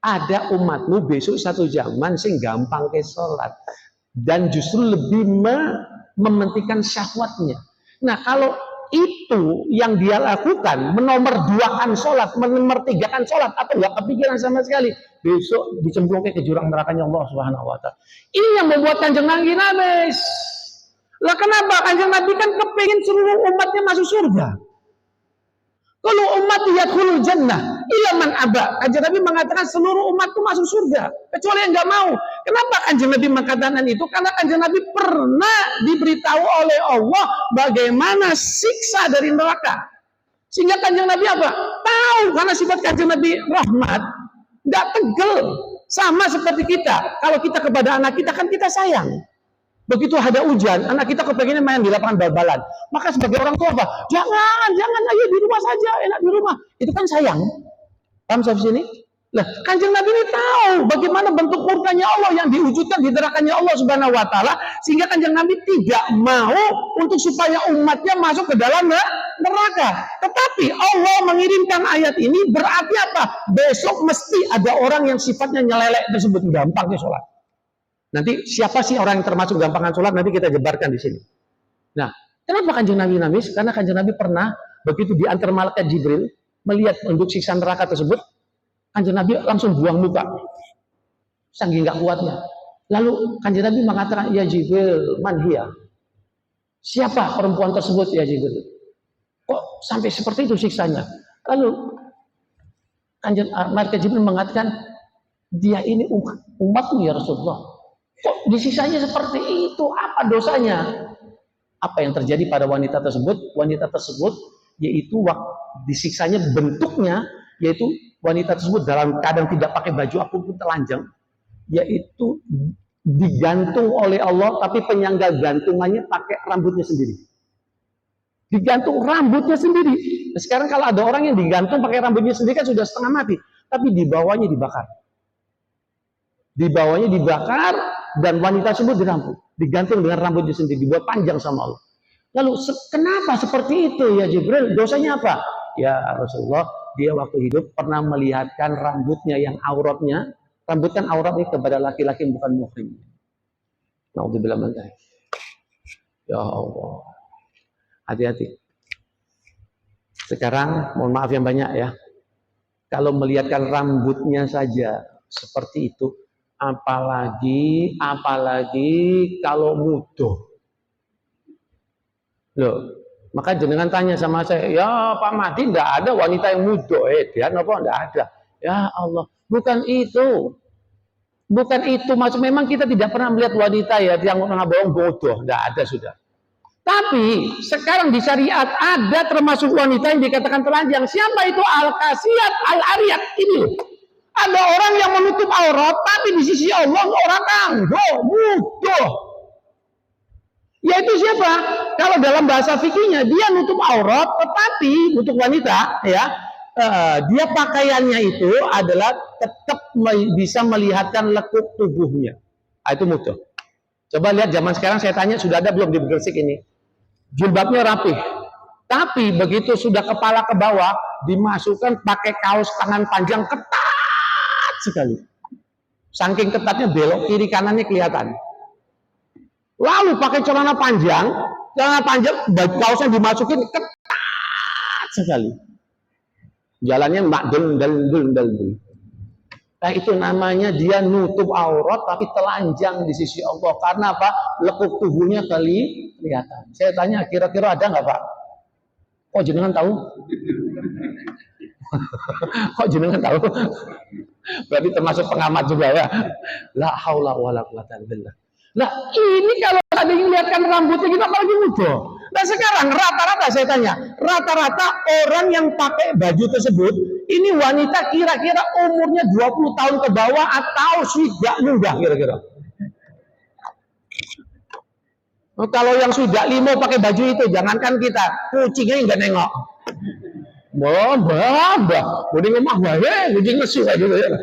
Ada umatmu besok satu zaman sing gampang ke sholat. dan justru lebih mementingkan syahwatnya. Nah, kalau itu yang dia lakukan, menomorduakan sholat, menomortigakan sholat, atau nggak kepikiran sama sekali, besok dicemplungkan ke jurang nerakanya Allah Subhanahu Wa Taala. Ini yang membuat Kanjeng Nabi nangis. Lah kenapa? Kanjeng Nabi kan kepingin seluruh umatnya masuk surga. Kalau umat yadkhulul jannah illa man aba. Kanjeng Nabi mengatakan seluruh umatku masuk surga, kecuali yang enggak mau. Kenapa Kanjeng Nabi mengatakan itu? Karena Kanjeng Nabi pernah diberitahu oleh Allah bagaimana siksa dari neraka. Sehingga Kanjeng Nabi apa? Tahu, karena sifat Kanjeng Nabi rahmat, enggak tegel. Sama seperti kita. Kalau kita kepada anak kita kan kita sayang. Begitu ada hujan, anak kita kepengennya main di lapangan bal-balan. Maka sebagai orang tua apa? Jangan, ayo di rumah saja, enak di rumah. Itu kan sayang. Paham sampai sini? Lah, Kanjeng Nabi ini tahu bagaimana bentuk murkanya Allah yang diwujudkan di nerakanya Allah Subhanahu Wa Taala, sehingga Kanjeng Nabi tidak mau untuk supaya umatnya masuk ke dalam neraka. Tetapi Allah mengirimkan ayat ini berarti apa? Besok mesti ada orang yang sifatnya nyelelek tersebut, gampangnya sholat. Nanti siapa sih orang yang termasuk gampangan sholat, nanti kita jebarkan di sini. Nah, kenapa Kanjeng Nabi nangis? Karena Kanjeng Nabi pernah begitu diantar malaikat Jibril melihat untuk siksa neraka tersebut, Kanjeng Nabi langsung buang muka, saking nggak kuatnya. Lalu Kanjeng Nabi mengatakan, ya Jibril, man hiya? Siapa perempuan tersebut ya Jibril? Kok sampai seperti itu siksanya? Lalu Kanjeng malaikat Jibril mengatakan, dia ini umatmu ya Rasulullah. Kok disisanya seperti itu? Apa dosanya? Apa yang terjadi pada wanita tersebut? Wanita tersebut yaitu disiksanya bentuknya, yaitu wanita tersebut dalam keadaan tidak pakai baju apapun telanjang, yaitu digantung oleh Allah, tapi penyangga gantungannya pakai rambutnya sendiri. Digantung rambutnya sendiri. Nah, sekarang kalau ada orang yang digantung pakai rambutnya sendiri kan sudah setengah mati, tapi di bawahnya dibakar. Di bawahnya dibakar dan wanita tersebut dirampok, digantung dengan rambutnya sendiri, dibuat panjang sama Allah. Lalu kenapa seperti itu ya Jibril? Dosanya apa? Ya Rasulullah, dia waktu hidup pernah melihatkan rambutnya yang auratnya, rambut kan auratnya kepada laki-laki bukan muhrim. Naudzubillah min dzalik. Ya Allah, hati-hati. Sekarang mohon maaf yang banyak ya, kalau melihatkan rambutnya saja seperti itu, apalagi kalau mudoh. Loh, maka jenengan tanya sama saya, ya Pak Mahdi enggak ada wanita yang mudoh, dia apa enggak ada. Ya Allah, bukan itu. Bukan itu, maksud memang kita tidak pernah melihat wanita ya yang bohong bodoh, enggak ada sudah. Tapi sekarang di syariat ada termasuk wanita yang dikatakan telanjang. Siapa itu? Al-Kasiyat Al-Ariyat ini. Ada orang yang menutup aurat, tapi di sisi Allah orang anggo, mudoh. Yaitu siapa? Kalau dalam bahasa fikihnya dia nutup aurat, tetapi untuk wanita, ya, dia pakaiannya itu adalah tetap bisa melihatkan lekuk tubuhnya. Itu mudoh. Coba lihat zaman sekarang, saya tanya sudah ada belum di Gresik ini? Jilbabnya rapih, tapi begitu sudah kepala ke bawah dimasukkan pakai kaos tangan panjang ketat sekali. Saking ketatnya belok kiri kanannya kelihatan. Lalu pakai celana panjang, baju kaosnya dimasukin ketat sekali. Jalannya makdul. Nah itu namanya dia nutup aurat tapi telanjang di sisi Allah. Karena apa? Lekuk tubuhnya kelihatan. Saya tanya kira-kira ada nggak Pak? Kok jenengan tahu? Kok jenengan tahu? Berarti termasuk pengamat juga ya. La haula wala quwata illa billah. Nah ini kalau ada yang lihatkan rambutnya kita apalagi muda. Nah sekarang rata-rata saya tanya, rata-rata orang yang pakai baju tersebut ini wanita kira-kira umurnya 20 tahun ke bawah atau sudah muda kira-kira. Nah, kalau yang sudah limo pakai baju itu jangankan kita, kucingnya nggak nengok. Mbak, udah ngomong wae, kucing lesu aja gitu ya.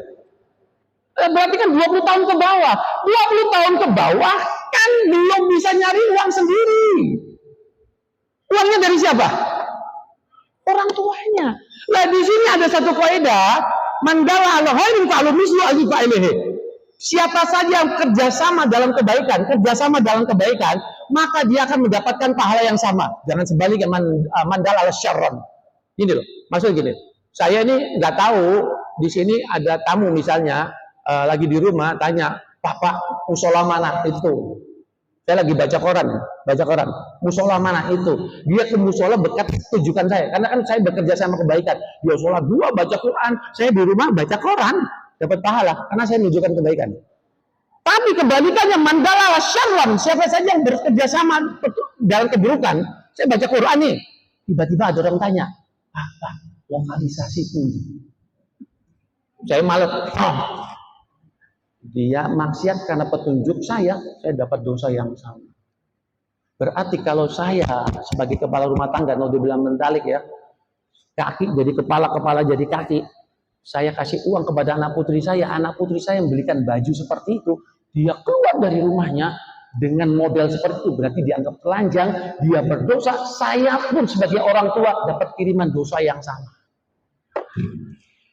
Berarti kan 20 tahun ke bawah. 20 tahun ke bawah kan belum bisa nyari uang sendiri. Uangnya dari siapa? Orang tuanya. Nah di sini ada satu kaidah, mandala ala khairin fa'lu mislu ajib fa'ilihi. Siapa saja yang kerjasama dalam kebaikan, maka dia akan mendapatkan pahala yang sama. Jangan sebaliknya, mandal ala syarron. Gini loh, maksud gini. Saya ini nggak tahu di sini ada tamu misalnya lagi di rumah tanya, Pak, musola mana itu? Saya lagi baca koran, musola mana itu? Dia ke musola dekat tujukan saya, karena kan saya bekerja sama kebaikan. Dia sholat 2 baca Quran, saya di rumah baca koran, dapat pahala karena saya menunjukkan kebaikan. Tapi kebalikannya, mandala syarran, siapa saja yang bekerja sama dalam keburukan, saya baca Quran nih, tiba-tiba ada orang tanya, apa lokalisasi ini? Saya malah, dia maksiat karena petunjuk saya dapat dosa yang sama. Berarti kalau saya sebagai kepala rumah tangga, mau dibilang mentalik ya, kaki jadi kepala jadi kaki, saya kasih uang kepada anak putri saya yang belikan baju seperti itu, dia keluar dari rumahnya dengan model seperti itu, berarti dianggap telanjang, dia berdosa, saya pun sebagai orang tua dapat kiriman dosa yang sama.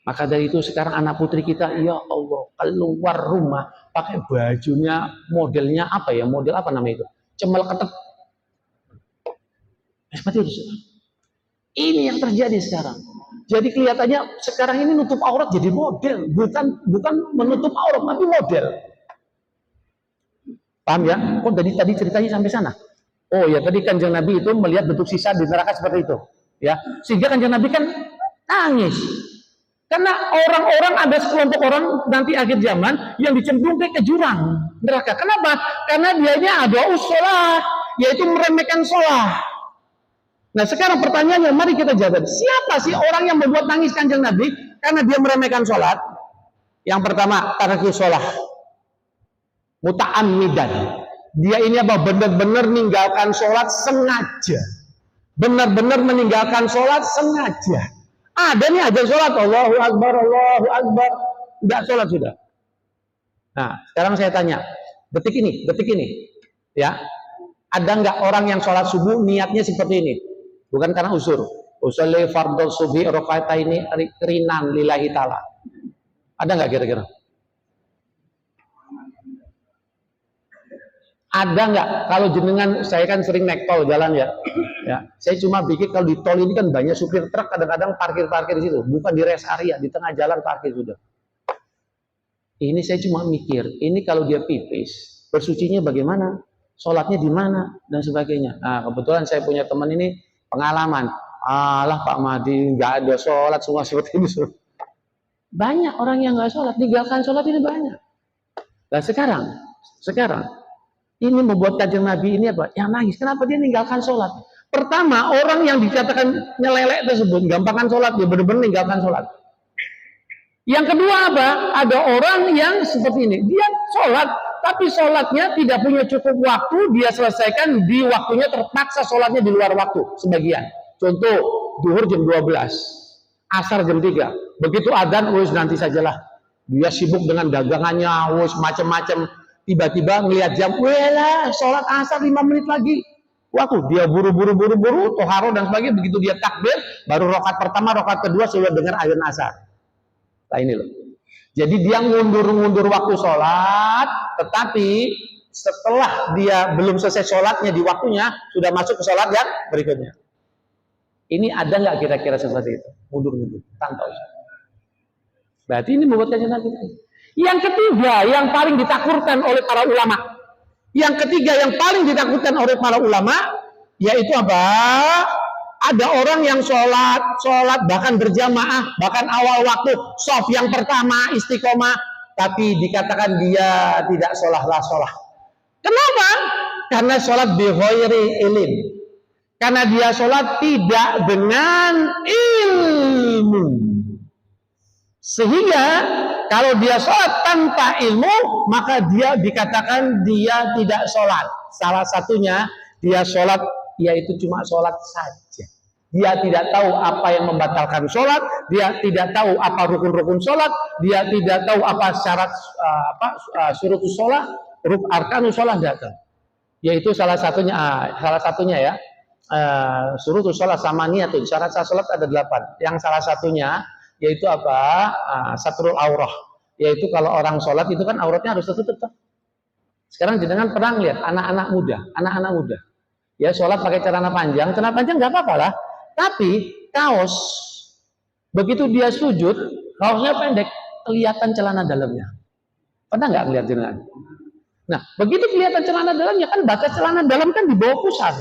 Maka dari itu sekarang anak putri kita, ya Allah, keluar rumah pakai bajunya modelnya apa ya? Model apa namanya itu? Cemel ketet. Seperti itu. Ini yang terjadi sekarang. Jadi kelihatannya sekarang ini nutup aurat jadi model, bukan menutup aurat, tapi model. Paham ya? Kok tadi ceritanya sampai sana? Oh ya, tadi Kanjeng Nabi itu melihat bentuk sisa di neraka seperti itu, ya. Sehingga Kanjeng Nabi kan nangis. Karena orang-orang, ada sekelompok orang nanti akhir zaman yang dicemplungkan ke jurang neraka. Kenapa? Karena dianya ada sholat, yaitu meremehkan sholat. Nah sekarang pertanyaannya, mari kita jawab. Siapa sih orang yang membuat nangis Kanjeng Nabi karena dia meremehkan sholat? Yang pertama, taraku sholat, muta'ammidan. Dia ini apa? Benar-benar meninggalkan sholat sengaja. Benar-benar meninggalkan sholat sengaja. Ada nih aja sholat, Allahu Akbar, nggak sholat sudah. Nah, sekarang saya tanya, detik ini, ya, ada nggak orang yang sholat subuh niatnya seperti ini? Bukan karena usur. Usolli fardhu subhi rakaataini rinan lillahi ta'ala. Ada nggak kira-kira? Ada nggak? Kalau jenengan, saya kan sering naik tol jalan ya. Saya cuma pikir kalau di tol ini kan banyak supir truk, kadang-kadang parkir di situ, bukan di rest area, di tengah jalan parkir sudah. Ini saya cuma mikir, ini kalau dia pipis, bersucinya bagaimana? Sholatnya di mana dan sebagainya. Nah, kebetulan saya punya teman ini pengalaman. Alah Pak Mahdi, nggak ada sholat semua seperti ini. Banyak orang yang nggak sholat, tinggalkan sholat ini banyak. Nah sekarang ini membuat Kanjeng Nabi ini apa? Yang nangis. Kenapa dia meninggalkan sholat? Pertama, orang yang dikatakan nyelelek tersebut, gampangkan sholat, dia benar-benar meninggalkan sholat. Yang kedua apa? Ada orang yang seperti ini, dia sholat, tapi sholatnya tidak punya cukup waktu, dia selesaikan di waktunya, terpaksa sholatnya di luar waktu, sebagian. Contoh, duhur jam 12, asar jam 3. Begitu adzan, wis nanti sajalah. Dia sibuk dengan dagangannya, wis macam-macam. Tiba-tiba ngelihat jam, wela, sholat asar 5 menit lagi. Waktu dia buru-buru, toharo dan sebagainya. Begitu dia takbir, baru rakaat pertama, rakaat kedua sudah dengar azan asar. Nah ini loh. Jadi dia ngundur waktu sholat, tetapi setelah dia belum selesai sholatnya di waktunya, sudah masuk ke sholat yang berikutnya. Ini ada nggak kira-kira seperti itu? Mundur tanpa usaha. Berarti ini membuatnya nanti. Yang ketiga yang paling ditakutkan oleh para ulama. Yaitu apa? Ada orang yang sholat bahkan berjamaah, bahkan awal waktu, shaf yang pertama istiqomah, tapi dikatakan dia tidak sholah. Kenapa? Karena sholat bi ghairi ilm. Karena dia sholat tidak dengan ilmu. Sehingga kalau dia sholat tanpa ilmu, maka dia dikatakan dia tidak sholat. Salah satunya dia sholat, yaitu cuma sholat saja. Dia tidak tahu apa yang membatalkan sholat, dia tidak tahu apa rukun-rukun sholat, dia tidak tahu apa syarat syurutus sholat, arkanus sholat datang. Yaitu salah satunya ya, syurutus sholat sama niatun. Syarat sholat ada 8. Yang salah satunya yaitu apa? Satrul aurah, Yaitu kalau orang sholat itu kan auratnya harus tertutup. Sekarang jenengan pernah lihat anak-anak muda, ya sholat pakai celana panjang nggak apa-apa lah. Tapi kaos, begitu dia sujud, kaosnya pendek, kelihatan celana dalamnya. Pernah nggak lihat jenengan? Nah, begitu kelihatan celana dalamnya kan batas celana dalam kan di bawah pusar.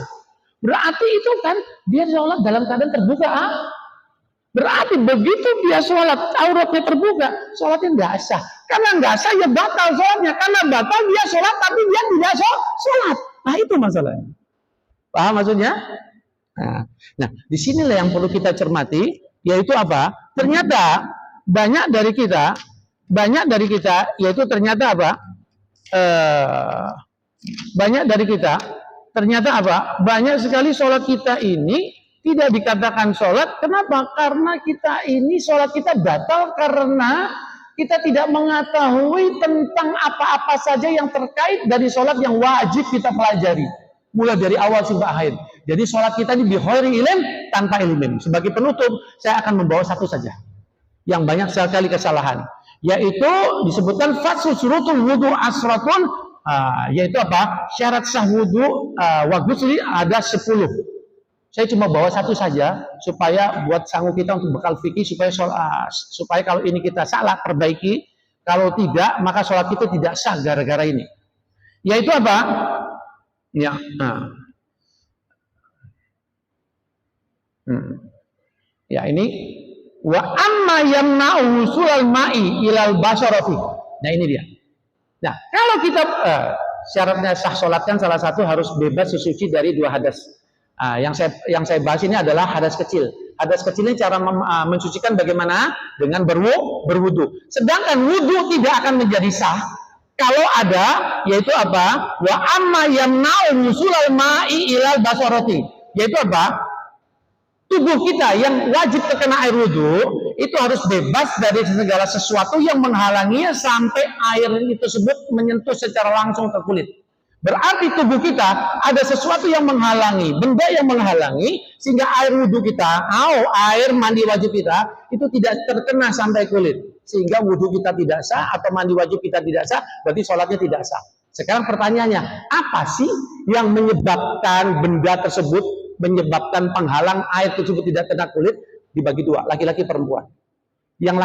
Berarti itu kan dia sholat dalam keadaan terbuka. Berarti begitu dia sholat auratnya terbuka, sholatnya nggak sah. Karena nggak sah ya batal sholatnya. Karena batal dia sholat tapi dia tidak sholat. Nah itu masalahnya. Paham maksudnya? Nah di sinilah yang perlu kita cermati, yaitu apa? Ternyata banyak dari kita, yaitu ternyata apa? Banyak sekali sholat kita ini tidak dikatakan sholat. Kenapa? Karena kita ini sholat kita batal karena kita tidak mengetahui tentang apa-apa saja yang terkait dari sholat yang wajib kita pelajari. Mulai dari awal sampai akhir. Jadi sholat kita ini bighairi ilm, tanpa ilm. Sebagai penutup, saya akan membawa satu saja. Yang banyak sekali kesalahan. Yaitu disebutkan fasl syurutul wudu asratun. Yaitu apa? Syarat sah wudu wa ghusli ada 10. Saya cuma bawa satu saja supaya buat sanggup kita untuk bekal fikih supaya kalau ini kita salah perbaiki, kalau tidak maka sholat kita tidak sah gara-gara ini. Yaitu apa? Ya. Ya ini wa amma yamna'u husulal ma'i ilal basharati. Nah ini dia. Nah kalau kita syaratnya sah sholat kan salah satu harus bebas sesuci dari 2 hadas. Yang saya bahas ini adalah hadas kecil. Hadas kecil ini cara mensucikan bagaimana? Dengan berwudu. Sedangkan wudu tidak akan menjadi sah kalau ada, yaitu apa? Wa amma yamna'u husulal ma'i ilal basharati. Yaitu apa? Tubuh kita yang wajib terkena air wudu itu harus bebas dari segala sesuatu yang menghalanginya sampai air tersebut menyentuh secara langsung ke kulit. Berarti tubuh kita ada sesuatu yang menghalangi, benda yang menghalangi, sehingga air wudhu kita, air mandi wajib kita, itu tidak terkena sampai kulit. Sehingga wudhu kita tidak sah, atau mandi wajib kita tidak sah, berarti sholatnya tidak sah. Sekarang pertanyaannya, apa sih yang menyebabkan benda tersebut, menyebabkan penghalang air tersebut tidak kena kulit? Dibagi 2, laki-laki perempuan. Yang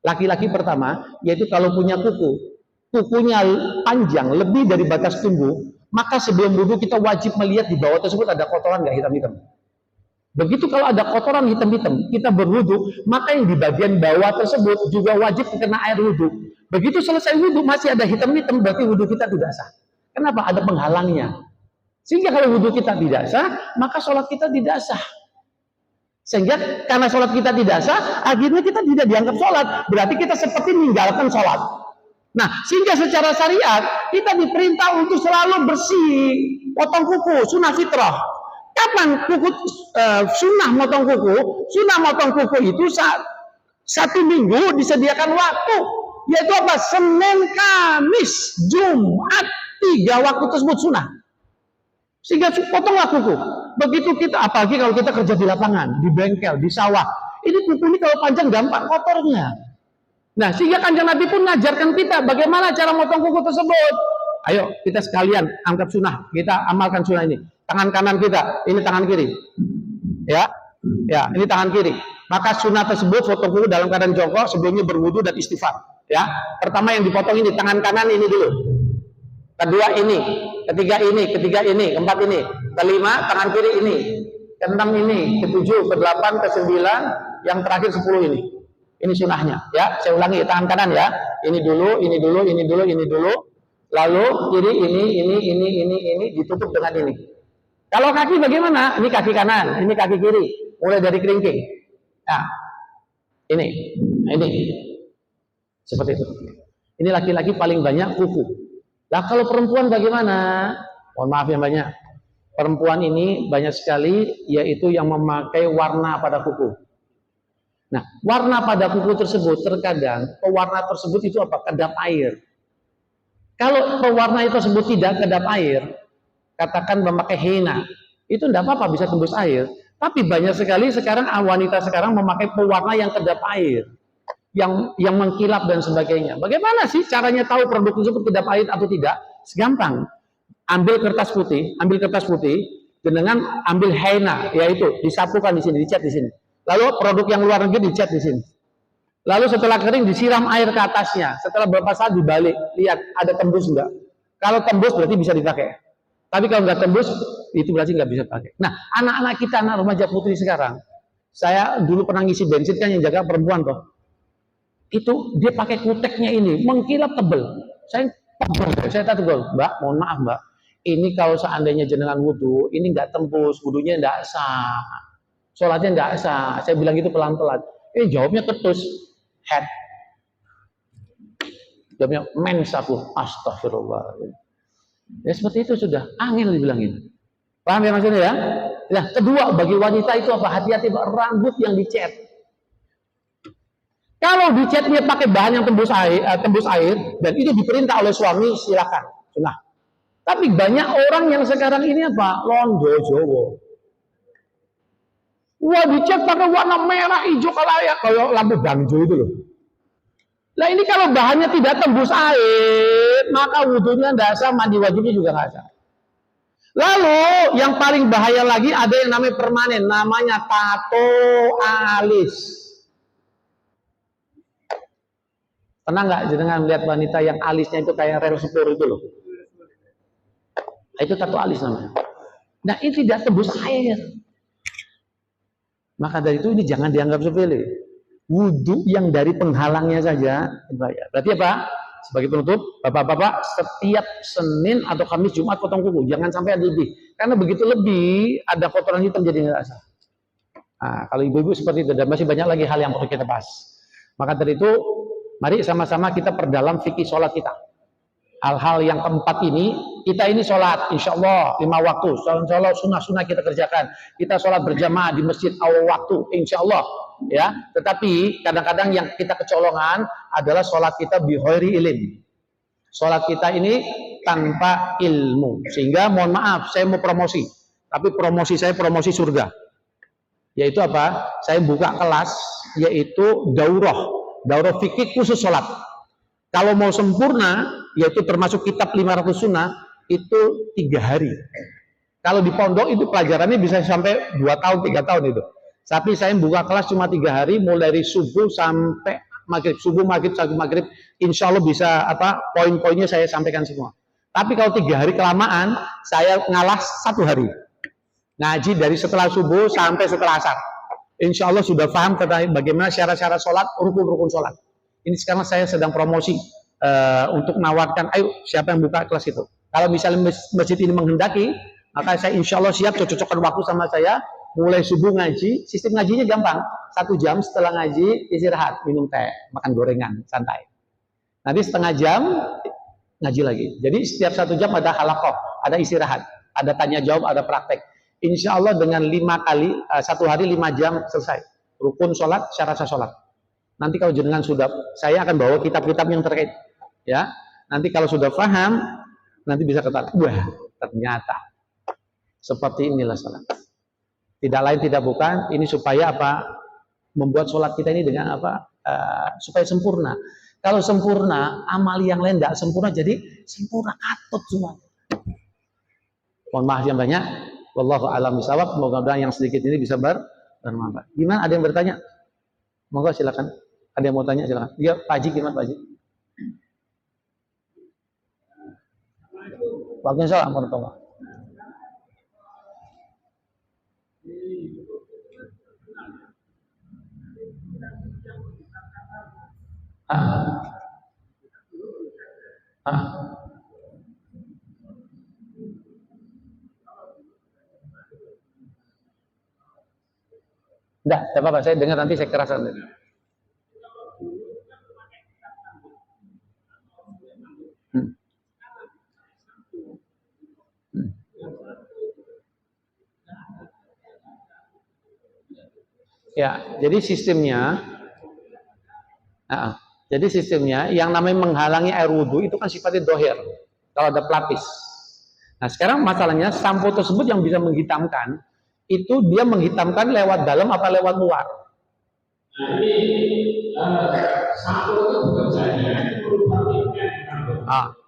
laki-laki pertama, yaitu kalau punya kukunya panjang lebih dari batas tubuh, maka sebelum wudhu kita wajib melihat di bawah tersebut ada kotoran nggak hitam-hitam. Begitu kalau ada kotoran hitam-hitam, kita berwudhu, maka yang di bagian bawah tersebut juga wajib kena air wudhu. Begitu selesai wudhu masih ada hitam-hitam, berarti wudhu kita tidak sah. Kenapa? Ada penghalangnya. Sehingga kalau wudhu kita tidak sah, maka sholat kita tidak sah. Sehingga karena sholat kita tidak sah, akhirnya kita tidak dianggap sholat. Berarti kita seperti meninggalkan sholat. Nah, sehingga secara syariat kita diperintah untuk selalu bersih, potong kuku, sunnah fitrah. Kapan sunnah motong kuku? Sunnah motong kuku itu saat 1 minggu disediakan waktu, yaitu apa? Senin, Kamis, Jumat, 3 waktu tersebut sunnah. Sehingga potonglah kuku. Begitu kita, apalagi kalau kita kerja di lapangan, di bengkel, di sawah, ini kuku ini kalau panjang gampang kotornya. Nah, sehingga Kanjeng Nabi pun mengajarkan kita bagaimana cara motong kuku tersebut. Ayo, kita sekalian anggap sunnah, kita amalkan sunnah ini. Tangan kanan kita, ini tangan kiri. Ya, ini tangan kiri. Maka sunnah tersebut potong kuku dalam keadaan jongkok sebelumnya berwudu dan istighfar. Ya, pertama yang dipotong ini tangan kanan ini dulu. Kedua ini, ketiga ini, keempat ini, kelima tangan kiri ini, keenam ini, ketujuh, kedelapan, kesembilan, yang terakhir 10 ini. Ini sunnahnya, ya. Saya ulangi, tangan kanan ya. Ini dulu. Lalu kiri ini ditutup dengan ini. Kalau kaki bagaimana? Ini kaki kanan, ini kaki kiri. Mulai dari kelingking. Nah, ini. Seperti itu. Ini laki-laki paling banyak kuku. Nah, kalau perempuan bagaimana? Mohon maaf yang banyak. Perempuan ini banyak sekali, yaitu yang memakai warna pada kuku. Nah, warna pada kuku tersebut terkadang pewarna tersebut itu apa? Kedap air. Kalau pewarna itu tersebut tidak kedap air, katakan memakai henna, itu tidak apa-apa bisa tembus air. Tapi banyak sekali sekarang wanita sekarang memakai pewarna yang kedap air. yang mengkilap dan sebagainya. Bagaimana sih caranya tahu produk tersebut tidak pahit atau tidak? Segampang. Ambil kertas putih, dengan ambil henna, yaitu disapukan di sini, dicat di sini. Lalu produk yang luar negeri dicat di sini. Lalu setelah kering disiram air ke atasnya. Setelah beberapa saat dibalik, lihat ada tembus enggak? Kalau tembus berarti bisa dipakai. Tapi kalau nggak tembus, itu berarti nggak bisa pakai. Nah, anak-anak kita, anak remaja putri sekarang, saya dulu pernah ngisi bensin kan yang jaga perempuan toh. Itu dia pakai kuteknya ini, mengkilap tebel. Saya tegur, Mbak, mohon maaf Mbak, ini kalau seandainya jenengan wudhu, ini nggak tembus, wudhunya nggak sah, sholatnya nggak sah. Saya bilang gitu pelan-pelan. Jawabnya ketus, head. Jawabnya mens aku, astagfirullah. Ya seperti itu sudah, angin dibilangin. Paham ya maksudnya ya? Nah, kedua bagi wanita itu apa? Hati-hati rambut yang dicat. Kalau dicat dia pakai bahan yang tembus air dan itu diperintah oleh suami, silakan. Nah, tapi banyak orang yang sekarang ini apa? Londo Jowo. Wah, dicat pakai warna merah, hijau kalau lampu bangjo itu loh. Nah ini kalau bahannya tidak tembus air, maka wudhunya tidak sah, mandi wajibnya juga nggak sah. Lalu yang paling bahaya lagi ada yang namanya permanen, namanya tato alis. Pernah nggak jenengan melihat wanita yang alisnya itu kayak rel sepur itu loh? Itu tato alis namanya. Nah ini tidak tembus air. Maka dari itu ini jangan dianggap sepele. Wudhu yang dari penghalangnya saja dibayar. Berarti apa? Sebagai penutup, bapak-bapak setiap Senin atau Kamis, Jumat potong kuku. Jangan sampai ada lebih. Karena begitu lebih, ada kotoran hitam jadi nggak sah. Nah, kalau ibu-ibu seperti itu, dan masih banyak lagi hal yang perlu kita bahas. Maka dari itu, mari sama-sama kita perdalam fikih sholat kita. Hal-hal yang keempat ini, kita ini sholat, insya Allah 5 waktu. Sholat sunnah-sunnah kita kerjakan. Kita sholat berjamaah di masjid awal waktu, insya Allah. Ya, tetapi kadang-kadang yang kita kecolongan adalah sholat kita bighairi ilm. Sholat kita ini tanpa ilmu. Sehingga mohon maaf, saya mau promosi. Tapi promosi saya promosi surga. Yaitu apa? Saya buka kelas, yaitu daurah fikih khusus sholat. Kalau mau sempurna, yaitu termasuk kitab 500 sunnah, itu 3 hari. Kalau di pondok itu pelajarannya bisa sampai 2 tahun, 3 tahun itu. Tapi saya buka kelas cuma 3 hari, mulai dari subuh sampai maghrib. Subuh, maghrib, insya Allah bisa poin-poinnya saya sampaikan semua. Tapi kalau 3 hari kelamaan, saya ngalah 1 hari. Ngaji dari setelah subuh sampai setelah asar. Insya Allah sudah paham tentang bagaimana syarat-syarat sholat, rukun-rukun sholat. Ini sekarang saya sedang promosi untuk menawarkan, ayo siapa yang buka kelas itu. Kalau misalnya masjid ini menghendaki, maka saya insya Allah siap cocokkan waktu sama saya. Mulai subuh ngaji, sistem ngajinya gampang. 1 jam setelah ngaji, istirahat, minum teh, makan gorengan, santai. Nanti setengah jam, ngaji lagi. Jadi setiap 1 jam ada halaqah, ada istirahat, ada tanya jawab, ada praktek. Insya Allah dengan 5 kali, 1 hari 5 jam selesai. Rukun sholat, syarat sholat. Nanti kalau jenengan sudah, saya akan bawa kitab-kitab yang terkait. Ya, nanti kalau sudah paham, nanti bisa katakan, wah ternyata seperti inilah sholat. Tidak lain tidak bukan, ini supaya apa? Membuat sholat kita ini dengan apa? Supaya sempurna. Kalau sempurna, amal yang lain tidak sempurna, jadi sempurna katut semua. Mohon maaf yang banyak. Wallahu a'lam bishawab. Mudah-mudahan yang sedikit ini bisa bermanfaat. Gimana? Ada yang bertanya? Monggo silakan. Ada yang mau tanya silakan. Ya, Pak Haji gimana Pak Haji? Waalaikumsalam warahmatullahi. Enggak, tidak apa-apa, saya dengar nanti saya kerasan. Ya, jadi sistemnya yang namanya menghalangi air wudhu itu kan sifatnya dohir kalau ada pelapis. Nah sekarang masalahnya sampo tersebut yang bisa menghitamkan itu dia menghitamkan lewat dalam apa lewat luar. Nah ini sampo itu bekerjanya itu berupa pigmen.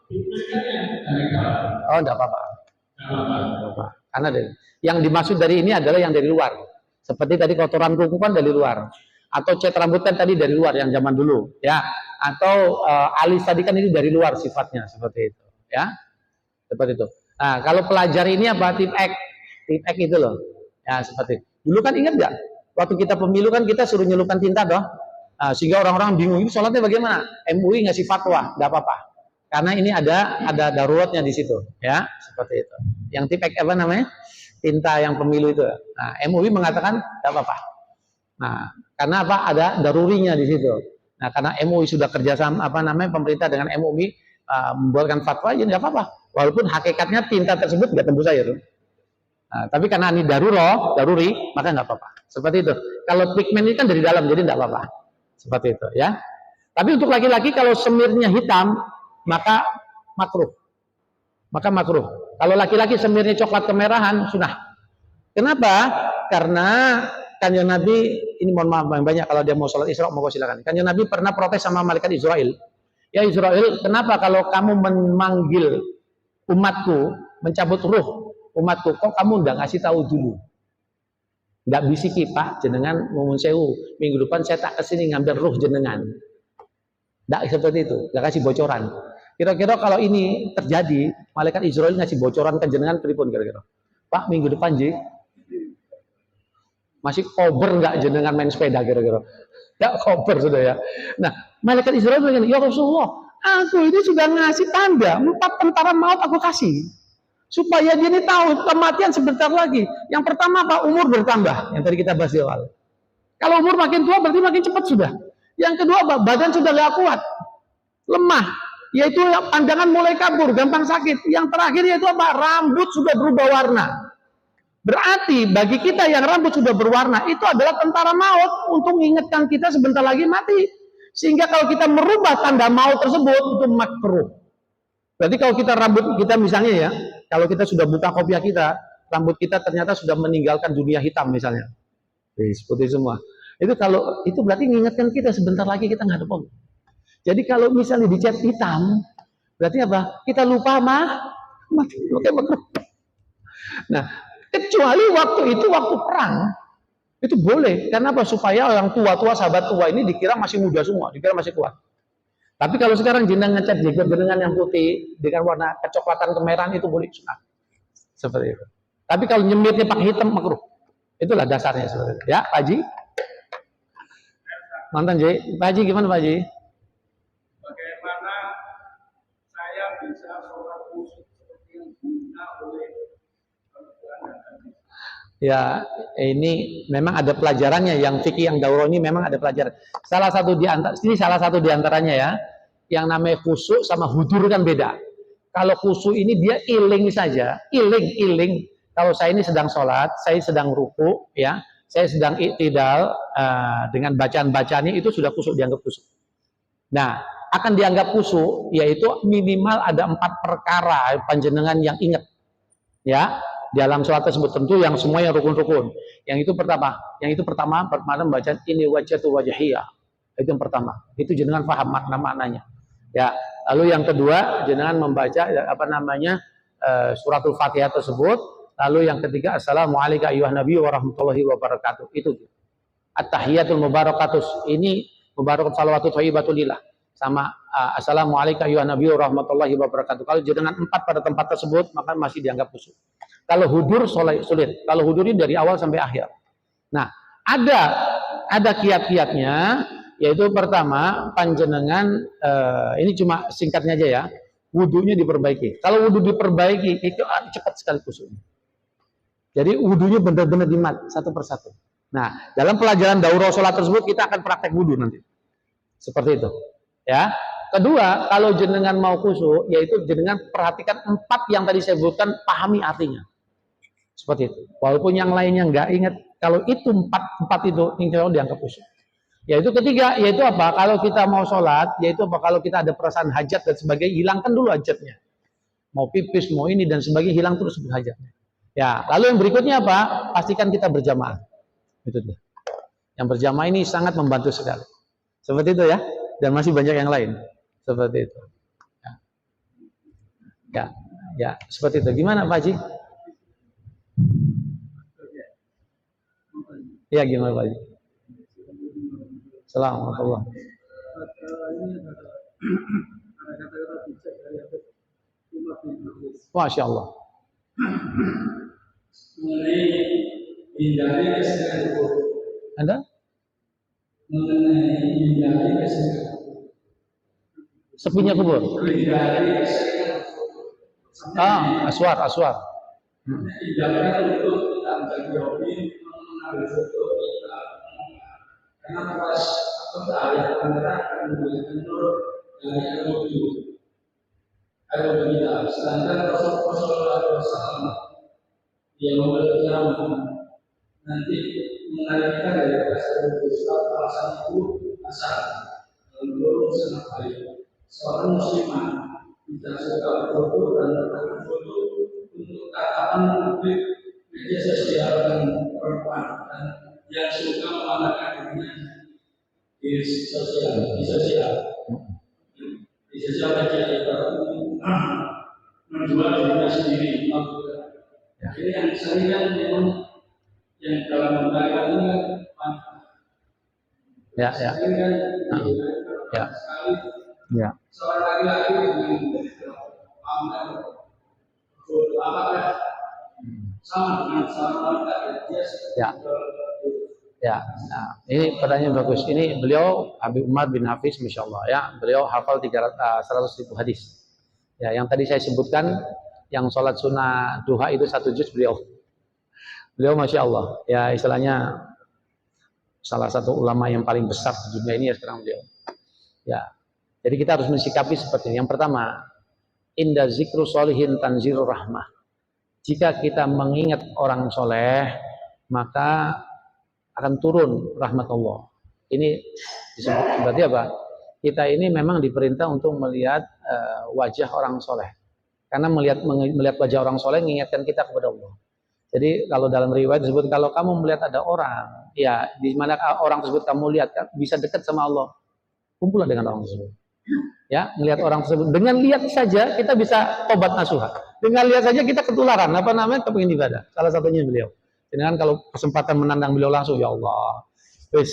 Pigmen kan yang dari dalam. Oh, enggak apa-apa. Karena yang dimaksud dari ini adalah yang dari luar. Seperti tadi kotoran kuku kan dari luar. Atau cat rambut kan tadi dari luar yang zaman dulu, ya. Atau alis tadi kan ini dari luar sifatnya seperti itu, ya. Seperti itu. Nah, kalau pelajar ini apa? Tip X itu loh. Ya, seperti itu. Dulu kan ingat nggak? Waktu kita pemilu kan kita suruh nyelupkan tinta toh. Nah, sehingga orang-orang bingung ini sholatnya bagaimana? MUI ngasih fatwa, nggak apa-apa. Karena ini ada daruratnya di situ, ya, seperti itu. Yang tip X apa namanya? Tinta yang pemilu itu. Nah, MUI mengatakan nggak apa-apa. Nah, karena apa? Ada darurinya di situ. Nah, karena MUI sudah kerjasama pemerintah dengan MUI membuatkan fatwa, ya nggak apa-apa. Walaupun hakikatnya tinta tersebut nggak tembus air. Nah, tapi karena ini daruri, maka nggak apa-apa. Seperti itu. Kalau pigmen ini kan dari dalam, jadi nggak apa-apa. Seperti itu, ya. Tapi untuk laki-laki kalau semirnya hitam, maka makruh. Kalau laki-laki semirnya coklat kemerahan, sunnah. Kenapa? Karena Kanjeng Nabi, ini mohon maaf banyak kalau dia mau sholat Isra, mau silakan. Kanjeng Nabi pernah protes sama malaikat Israel. Ya Israel, kenapa kalau kamu memanggil umatku, mencabut ruh umatku, kok kamu nggak ngasih tahu dulu? Nggak bisiki Pak, jenengan ngomong sewu. Minggu depan saya tak kesini ngambil ruh jenengan. Nggak seperti itu, nggak kasih bocoran. Kira-kira kalau ini terjadi, malaikat Israel ngasih bocoran ke jenengan pripun kira-kira? Pak, minggu depan masih kober nggak jenengan main sepeda kira-kira? Nggak kober sudah ya. Nah, malaikat Israel bilang, ya Rasulullah, aku ini sudah ngasih tanda 4 tentara maut aku kasih, supaya dia ini tahu kematian sebentar lagi. Yang pertama apa? Umur bertambah, yang tadi kita bahas di awal. Kalau umur makin tua berarti makin cepat sudah. Yang kedua apa? Badan sudah nggak kuat, lemah, yaitu pandangan mulai kabur, gampang sakit. Yang terakhir yaitu apa? Rambut sudah berubah warna. Berarti bagi kita yang rambut sudah berwarna itu adalah tentara maut untuk mengingatkan kita sebentar lagi mati. Sehingga kalau kita merubah tanda maut tersebut itu makruh. Berarti kalau kita rambut kita misalnya ya, kalau kita sudah buka kopiah kita, rambut kita ternyata sudah meninggalkan dunia hitam misalnya. Seperti semua. Itu kalau itu berarti mengingatkan kita sebentar lagi kita nggak ada pom. Jadi kalau misalnya dicat hitam, berarti apa? Kita lupa mati. Oke, makruh. Nah, kecuali waktu itu waktu perang itu boleh. Karena apa? Supaya orang tua-tua sahabat tua ini dikira masih muda semua, dikira masih kuat. Tapi kalau sekarang jenengan ngecat jenggot dengan yang putih dengan warna kecoklatan kemerahan itu boleh sunat. Seperti itu. Tapi kalau nyemirnya pakai hitam makruh. Itulah dasarnya seperti itu. Ya, Pak Haji. Mantan Ji. Pak Haji gimana Pak Haji? Bagaimana saya bisa sholat khusyuk seperti yang guna oleh ya, ini memang ada pelajarannya yang fikih yang daurah ini memang ada pelajaran. Salah satu di antaranya ya, yang namanya khusyuk sama hudur kan beda. Kalau khusyuk ini dia iling saja, iling. Kalau saya ini sedang sholat, saya sedang ruku, ya, saya sedang iktidal dengan bacaan-bacaannya itu sudah khusyuk, dianggap khusyuk. Nah, akan dianggap khusyuk yaitu minimal ada 4 perkara panjenengan yang ingat, ya. Dalam sholat tersebut tentu yang semua yang rukun-rukun. Yang itu pertama bacaan ini wajhatu wajhiyah. Itu yang pertama. Itu jenengan paham makna-maknanya. Ya. Lalu yang kedua jenengan membaca suratul Fatihah tersebut. Lalu yang ketiga assalamualaikum ayyuhan nabi warahmatullahi wabarakatuh. Itu at-tahiyatul mubarakatus. Ini mubarakat salawatu thayyibatulillah. Sama assalamualaikum ayyuhan nabi warahmatullahi wabarakatuh. Kalau jenengan 4 pada tempat tersebut maka masih dianggap khusyuk. Kalau hudur sulit. Kalau hudur ini dari awal sampai akhir. Nah, ada kiat-kiatnya, yaitu pertama panjenengan ini cuma singkatnya aja ya, wudunya diperbaiki. Kalau wudu diperbaiki itu cepat sekali khusyuknya. Jadi wudunya benar-benar dimat satu persatu. Nah, dalam pelajaran daurah sholat tersebut kita akan praktek wudu nanti. Seperti itu. Ya. Kedua, kalau jenengan mau khusyuk, yaitu jenengan perhatikan 4 yang tadi saya sebutkan, pahami artinya. Seperti itu. Walaupun yang lainnya nggak ingat, kalau itu 4 itu insya Allah dianggap khusyuk. Yaitu ketiga, yaitu apa? Kalau kita mau sholat, yaitu apa? Kalau kita ada perasaan hajat dan sebagainya, hilangkan dulu hajatnya. Mau pipis, mau ini dan sebagainya, hilang terus hajatnya. Ya, lalu yang berikutnya apa? Pastikan kita berjamaah. Itu dia. Yang berjamaah ini sangat membantu sekali. Seperti itu ya. Dan masih banyak yang lain. Seperti itu. Ya, seperti itu. Gimana Pak Haji? Ya, gimana Pak Haji? Assalamualaikum. Masya Allah. Mengenai hindari kesedihan kubur. Anda? Mengenai hindari kesedihan kubur. Sepinya kubur. Hindari kesedihan kubur. Aswar. Hindari untuk kita menjadi hobi mengambil foto kita. Karena pas ayat kamera akan memberikan nur dari ilmu kita. Sedangkan Rasulullah SAW yang memberitahu nanti mengalihkan dari kasar Islam alasan itu asal belum sangat baik. Seorang muslimah tidak suka foto dan melakukan foto untuk tatapan publik, media sosial dan perempuan dan yang suka memamerkan dirinya di sosial media itu menjual dirinya sendiri. Jadi yang sering kan memang yang dalam memberikan ini kan Ya. seorang laki-laki dengan pamer apakah sama dengan seorang wanita Ya. Nah, ini pertanyaan bagus. Ini beliau Habib Umar bin Hafiz, Masya Allah ya. Beliau hafal 100.000 hadis. Ya, yang tadi saya sebutkan, yang sholat sunnah duha itu 1 juz beliau. Beliau Masya Allah, ya istilahnya salah satu ulama yang paling besar di dunia ini ya sekarang beliau. Ya, jadi kita harus mensikapi seperti ini. Yang pertama, inda zikru solihin tanziru rahmah. Jika kita mengingat orang soleh, maka akan turun rahmat Allah. Ini disebut berarti apa? Kita ini memang diperintah untuk melihat wajah orang soleh. Karena melihat wajah orang soleh mengingatkan kita kepada Allah. Jadi kalau dalam riwayat disebut kalau kamu melihat ada orang, ya di mana orang tersebut kamu lihat bisa dekat sama Allah, kumpullah dengan orang tersebut. Ya, melihat orang tersebut dengan lihat saja kita bisa tobat nasuha. Dengan lihat saja kita ketularan kepingin ibadah. Salah satunya beliau. Dengan kalau kesempatan menandang beliau langsung, ya Allah, wis,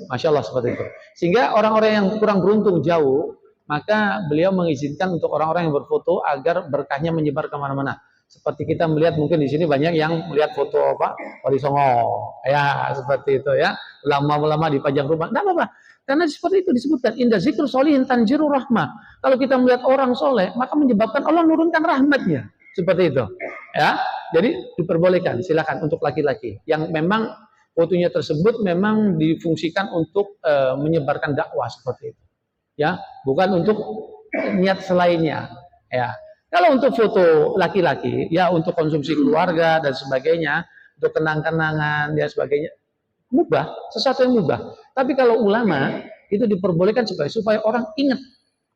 Masya Allah seperti itu. Sehingga orang-orang yang kurang beruntung jauh, maka beliau mengizinkan untuk orang-orang yang berfoto agar berkahnya menyebar kemana-mana. Seperti kita melihat mungkin di sini banyak yang melihat foto Wali Songo, ya seperti itu ya. Ulama-ulama dipajang rumah, tidak apa-apa. Karena seperti itu disebutkan inda zikru solihin tanziru rahmah. Kalau kita melihat orang soleh, maka menyebabkan Allah menurunkan rahmatnya. Seperti itu, ya. Jadi diperbolehkan, silakan untuk laki-laki yang memang fotonya tersebut memang difungsikan untuk menyebarkan dakwah seperti itu, ya, bukan untuk niat selainnya, ya. Kalau untuk foto laki-laki, ya untuk konsumsi keluarga dan sebagainya, untuk kenang-kenangan dan sebagainya, mubah, sesuatu yang mubah. Tapi kalau ulama itu diperbolehkan supaya orang ingat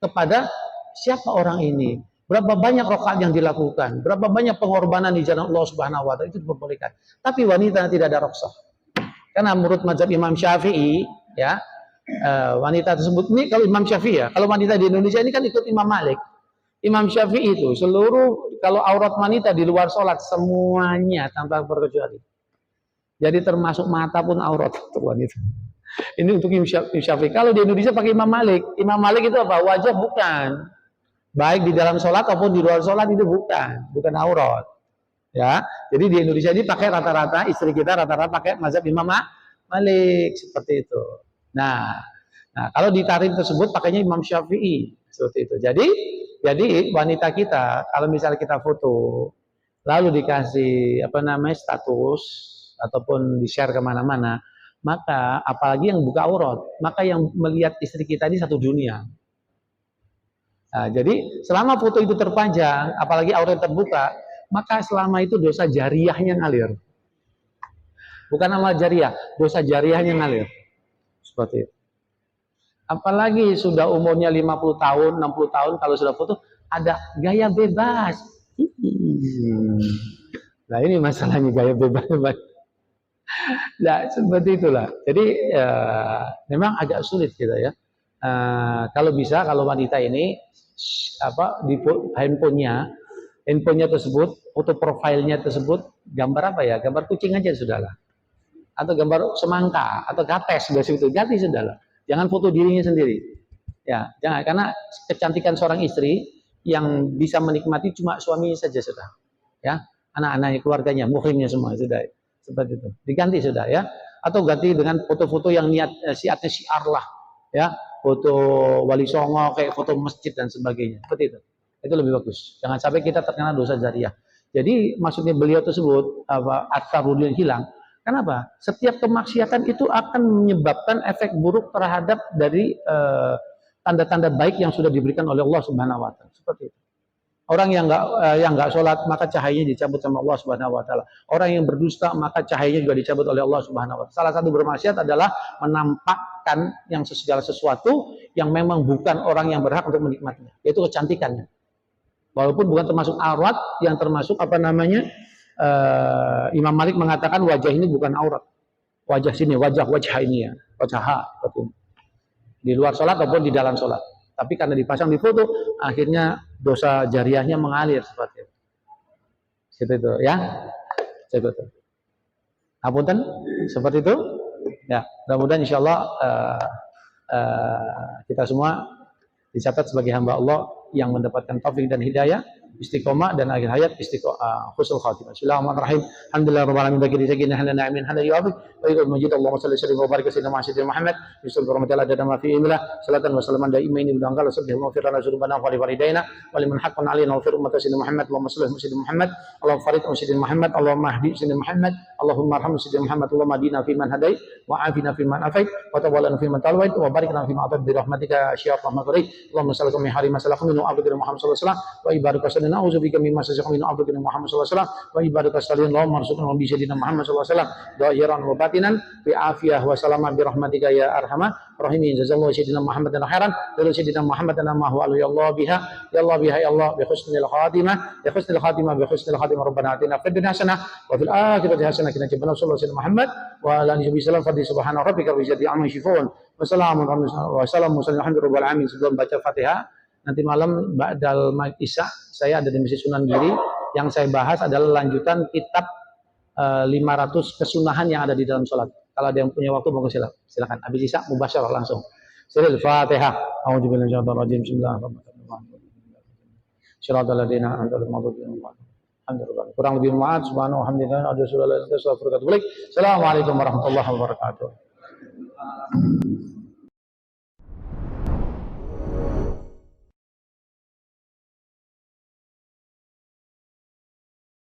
kepada siapa orang ini, berapa banyak rakaat yang dilakukan, berapa banyak pengorbanan di jalan Allah Subhanahu wa taala, itu diperbolehkan. Tapi wanita tidak ada rukhsah. Karena menurut mazhab Imam Syafi'i, ya, wanita tersebut ini kalau Imam Syafi'i ya, kalau wanita di Indonesia ini kan ikut Imam Malik. Imam Syafi'i itu seluruh kalau aurat wanita di luar sholat semuanya tanpa berkecuali. Jadi termasuk mata pun aurat untuk wanita. Ini untuk Imam Syafi'i. Kalau di Indonesia pakai Imam Malik. Imam Malik itu apa? Wajah bukan. Baik di dalam sholat ataupun di luar sholat itu bukan aurat. Ya, jadi di Indonesia ini pakai rata-rata istri kita rata-rata pakai mazhab Imam Malik seperti itu. Nah, kalau di tarikh tersebut pakainya Imam Syafi'i seperti itu. Jadi wanita kita kalau misalnya kita foto lalu dikasih status ataupun di-share kemana-mana, maka apalagi yang buka aurat, maka yang melihat istri kita ini satu dunia. Nah, jadi selama foto itu terpanjang, apalagi aurat terbuka, maka selama itu dosa jariyahnya ngalir. Bukan amal jariyah, dosa jariyahnya ngalir. Seperti itu. Apalagi sudah umurnya 50 tahun, 60 tahun, kalau sudah foto, ada gaya bebas. Nah ini masalahnya gaya bebas. Nah, seperti itulah. Jadi memang agak sulit gitu ya. Kalau bisa, kalau wanita ini di handphonenya tersebut, foto profilnya tersebut, gambar apa ya? Gambar kucing aja sudahlah. Atau gambar semangka atau gates sudah itu ganti sudahlah. Jangan foto dirinya sendiri. Ya, jangan, karena kecantikan seorang istri yang bisa menikmati cuma suaminya saja sudah. Ya, anak-anaknya, keluarganya, muhrimnya semua sudah. Seperti itu. Diganti sudah ya. Atau ganti dengan foto-foto yang siatnya syiar lah. Ya, foto wali songo kayak foto masjid dan sebagainya. Seperti itu. Itu lebih bagus. Jangan sampai kita terkena dosa jariah. Jadi maksudnya beliau tersebut at-tarudin hilang. Kenapa? Setiap kemaksiatan itu akan menyebabkan efek buruk terhadap dari tanda-tanda baik yang sudah diberikan oleh Allah Subhanahu wa taala. Seperti itu. Orang yang nggak sholat maka cahayanya dicabut sama Allah Subhanahu wa taala. Orang yang berdusta maka cahayanya juga dicabut oleh Allah Subhanahu wa taala. Salah satu bermaksiat adalah menampakkan yang segala sesuatu yang memang bukan orang yang berhak untuk menikmatinya, yaitu kecantikannya. Walaupun bukan termasuk aurat, yang termasuk apa namanya? Imam Malik mengatakan wajah ini bukan aurat. Wajah sini, wajah ini ya, wajah betul. Di luar sholat ataupun di dalam sholat. Tapi karena dipasang di foto, akhirnya dosa jariahnya mengalir seperti itu. Seperti itu ya. Seperti itu. Apunten, seperti itu. Ya, mudah-mudahan insyaallah kita semua dicatat sebagai hamba Allah yang mendapatkan taufik dan hidayah, istiqomah dan akhir hayat husnul khatimah. Bismillahirrahmanirrahim. Alhamdulillahirabbil alamin bagi rezeki dan na'min hada yu'afik wa yaqul majid Allahumma shalli wa barik ala sayyidina Muhammad bisul rahmatil adada ma fi illah salatan wa salaman daimaini bidang kala subhanahu wa ta'ala dzunubana wa walidaina wa liman haqqan alaina wa fi ummati sayyidina Muhammad Allahumma shalli ala sayyidina Muhammad Allahumma farid sayyidina Muhammad Allahumma hdi sayyidina Muhammad Allahumma arham sayyidina Muhammad Allahumma adina fi man hadait wa afina fi man afait wa tawallana fi man talwait wa barik lana fi ma atait bi rahmatika ya arhamar rahimin Allahumma salli ala hari masalahum min abdina Muhammad sallallahu alaihi wasallam wa ibaraka sallallahu a'udzubika mimma sajaqu min abdina Muhammad sallallahu alaihi wasallam wa ibaraka sallallahu Allahumma arzuqna bi sayyidina Muhammad sallallahu alaihi wasallam dhahiran wa batinan bi afiyah wa salama bi rahmatika ya arhamar rahimin jazallahu sayyidina Muhammadan khairan wa sayyidina Muhammadan ma huwa ya Allah biha ya Allah bi husnil khatimah bi husnil khatimah rabbana atina fid dunya hasanah wa fil akhirati hasanah wa qina adzabannar sallallahu Muhammad wa ala alihi wasallam fadhi subhana rabbika rabbil izzati amma yasifun wa salamun alhamdulillahi alamin. Sebelum baca Fatihah nanti malam ba'dal isya saya ada di Masjid Sunan Giri, yang saya bahas adalah lanjutan kitab 500 kesunahan yang ada di dalam sholat. Kalau ada yang punya waktu monggo silakan. Habis isya mubasyarah langsung. Surah Al-Fatihah. A'udzubillahi minasyaitonir rajim. Bismillahirrahmanirrahim. Shiratal ladzina an'amta 'alaihim. Kurang lebih maaf. Subhanahu wa hamdana ada surah Al-Fatihah. Assalamualaikum warahmatullahi wabarakatuh.